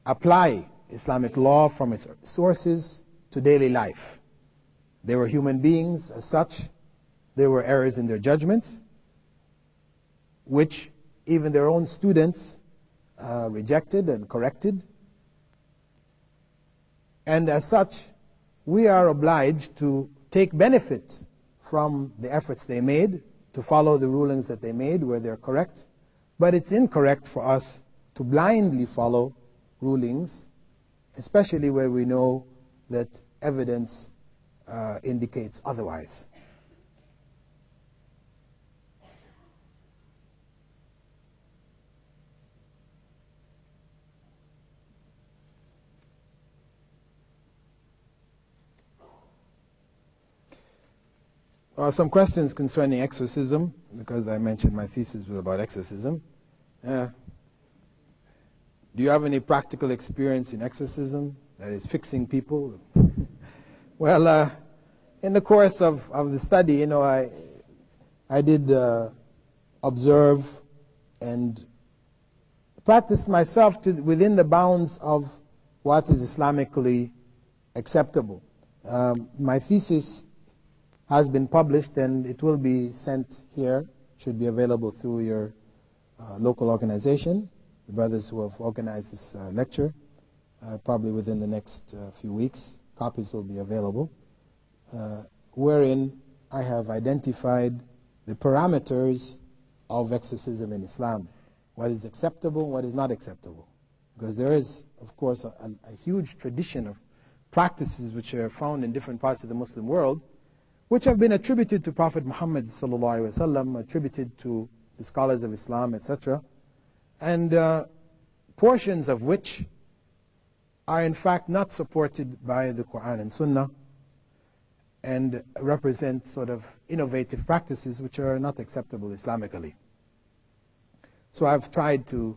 apply Islamic law from its sources to daily life. They were human beings as such. There were errors in their judgments, which even their own students rejected and corrected. And as such, we are obliged to take benefit from the efforts they made, to follow the rulings that they made where they're correct. But it's incorrect for us to blindly follow rulings, especially where we know that evidence indicates otherwise. Some questions concerning exorcism, because I mentioned my thesis was about exorcism. Do you have any practical experience in exorcism, that is fixing people? Well, in the course of the study, you know, I did observe and practice myself within the bounds of what is Islamically acceptable. My thesis has been published and it will be sent here, should be available through your local organization, the brothers who have organized this lecture, probably within the next few weeks. Copies will be available, wherein I have identified the parameters of exorcism in Islam, what is acceptable, what is not acceptable. Because there is, of course, a huge tradition of practices which are found in different parts of the Muslim world, which have been attributed to Prophet Muhammad ﷺ, attributed to the scholars of Islam, etc., and portions of which are in fact not supported by the Quran and Sunnah, and represent sort of innovative practices which are not acceptable Islamically. So I've tried to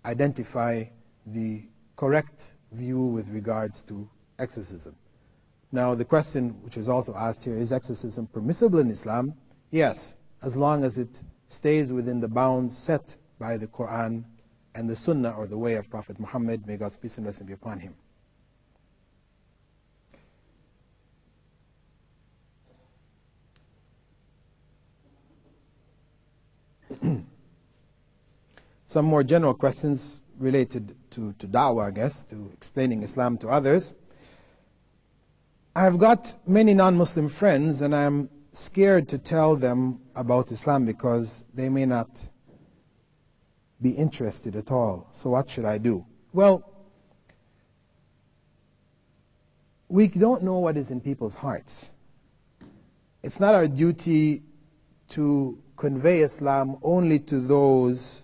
identify the correct view with regards to exorcism. Now, the question which is also asked here, is exorcism permissible in Islam? Yes, as long as it stays within the bounds set by the Quran and the Sunnah, or the way of Prophet Muhammad, may God's peace and blessing be upon him. Some more general questions related to da'wah, I guess, to explaining Islam to others. I've got many non-Muslim friends, and I'm scared to tell them about Islam because they may not be interested at all. So what should I do? Well, we don't know what is in people's hearts. It's not our duty to convey Islam only to those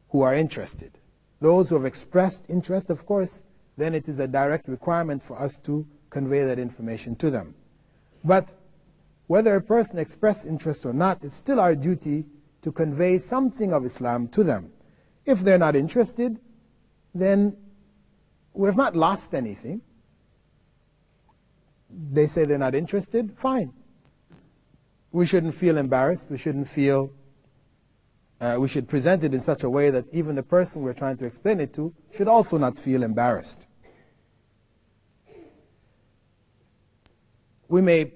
who are interested. Those who have expressed interest, of course, then it is a direct requirement for us to convey that information to them. But whether a person expressed interest or not, it's still our duty to convey something of Islam to them. If they're not interested, then we've not lost anything. They say they're not interested, fine. We shouldn't feel embarrassed. We shouldn't feel, we should present it in such a way that even the person we're trying to explain it to should also not feel embarrassed. We may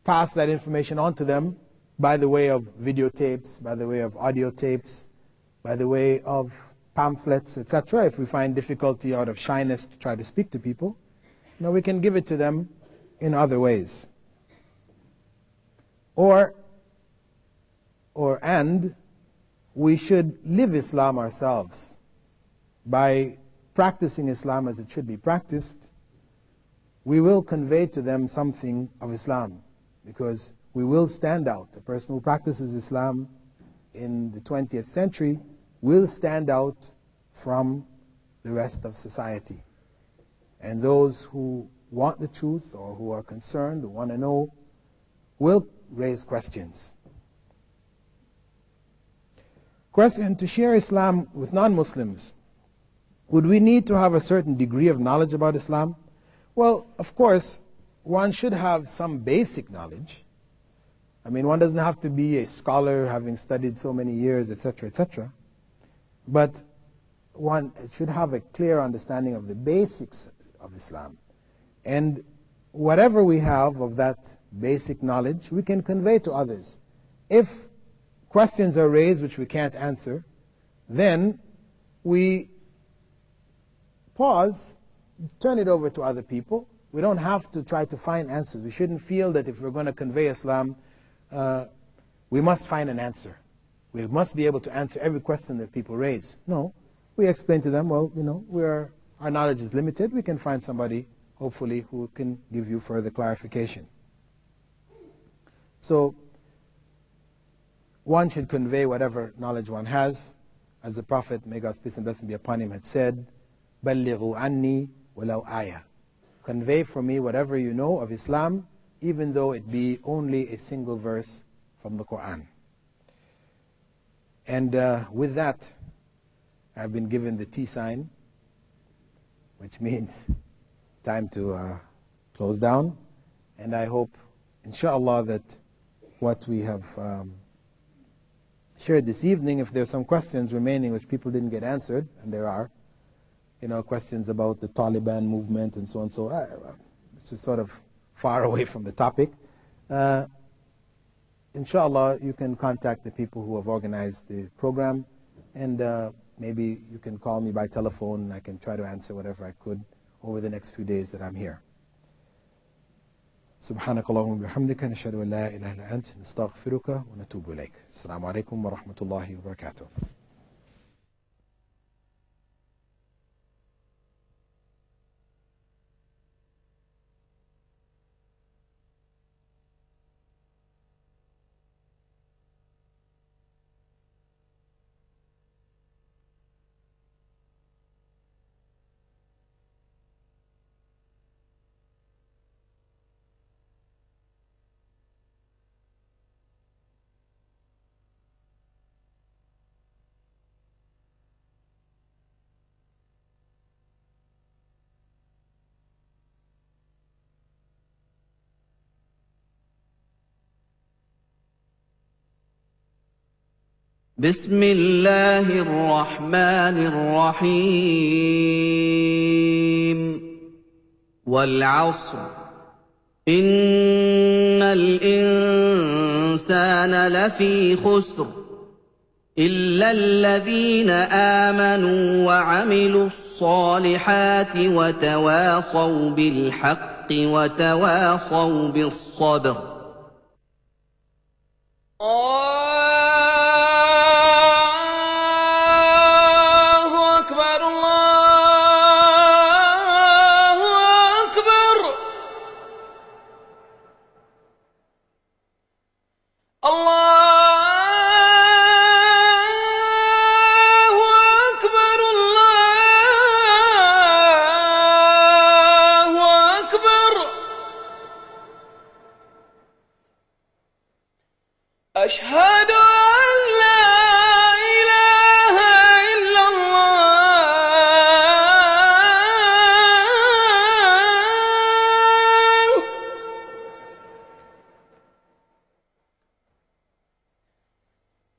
pass that information on to them by the way of videotapes, by the way of audio tapes, by the way of pamphlets, etc. If we find difficulty out of shyness to try to speak to people, we can give it to them in other ways. And we should live Islam ourselves by practicing Islam as it should be practiced. We will convey to them something of Islam, because we will stand out. A person who practices Islam in the 20th century will stand out from the rest of society. And those who want the truth, or who are concerned, who want to know, will raise questions. Question: to share Islam with non-Muslims, would we need to have a certain degree of knowledge about Islam? Well, of course, one should have some basic knowledge. I mean, one doesn't have to be a scholar having studied so many years, etc., etc. But one should have a clear understanding of the basics of Islam. And whatever we have of that basic knowledge, we can convey to others. If questions are raised which we can't answer, then we pause, turn it over to other people. We don't have to try to find answers. We shouldn't feel that if we're going to convey Islam, we must find an answer. We must be able to answer every question that people raise. No, we explain to them, well, our knowledge is limited. We can find somebody, hopefully, who can give you further clarification. So, one should convey whatever knowledge one has. As the Prophet, may God's peace and blessing be upon him, had said, بَلِّغُوا عَنِّي وَلَوْ آيَةً. Convey for me whatever you know of Islam, even though it be only a single verse from the Quran. And with that, I've been given the T sign, which means time to close down. And I hope, inshallah, that what we have shared this evening, if there's some questions remaining which people didn't get answered, and there are, questions about the Taliban movement and so on, so it's just sort of far away from the topic. Inshallah, you can contact the people who have organized the program, and maybe you can call me by telephone, and I can try to answer whatever I could over the next few days that I'm here. سبحانك اللهم وبحمدك نشهد أن لا إله إلا أنت نستغفرك ونتوب إليك. السلام عليكم ورحمة الله وبركاته. بسم الله الرحمن الرحيم والعصر إن الإنسان لفي خسر إلا الذين آمنوا وعملوا الصالحات وتواصوا بالحق وتواصوا بالصبر. أشهد أن لا إله إلا الله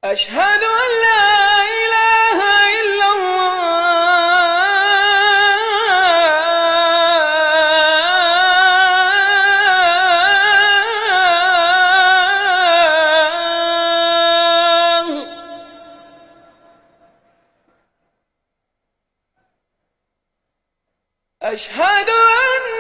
أشهد أن لا إله إلا أشهد أن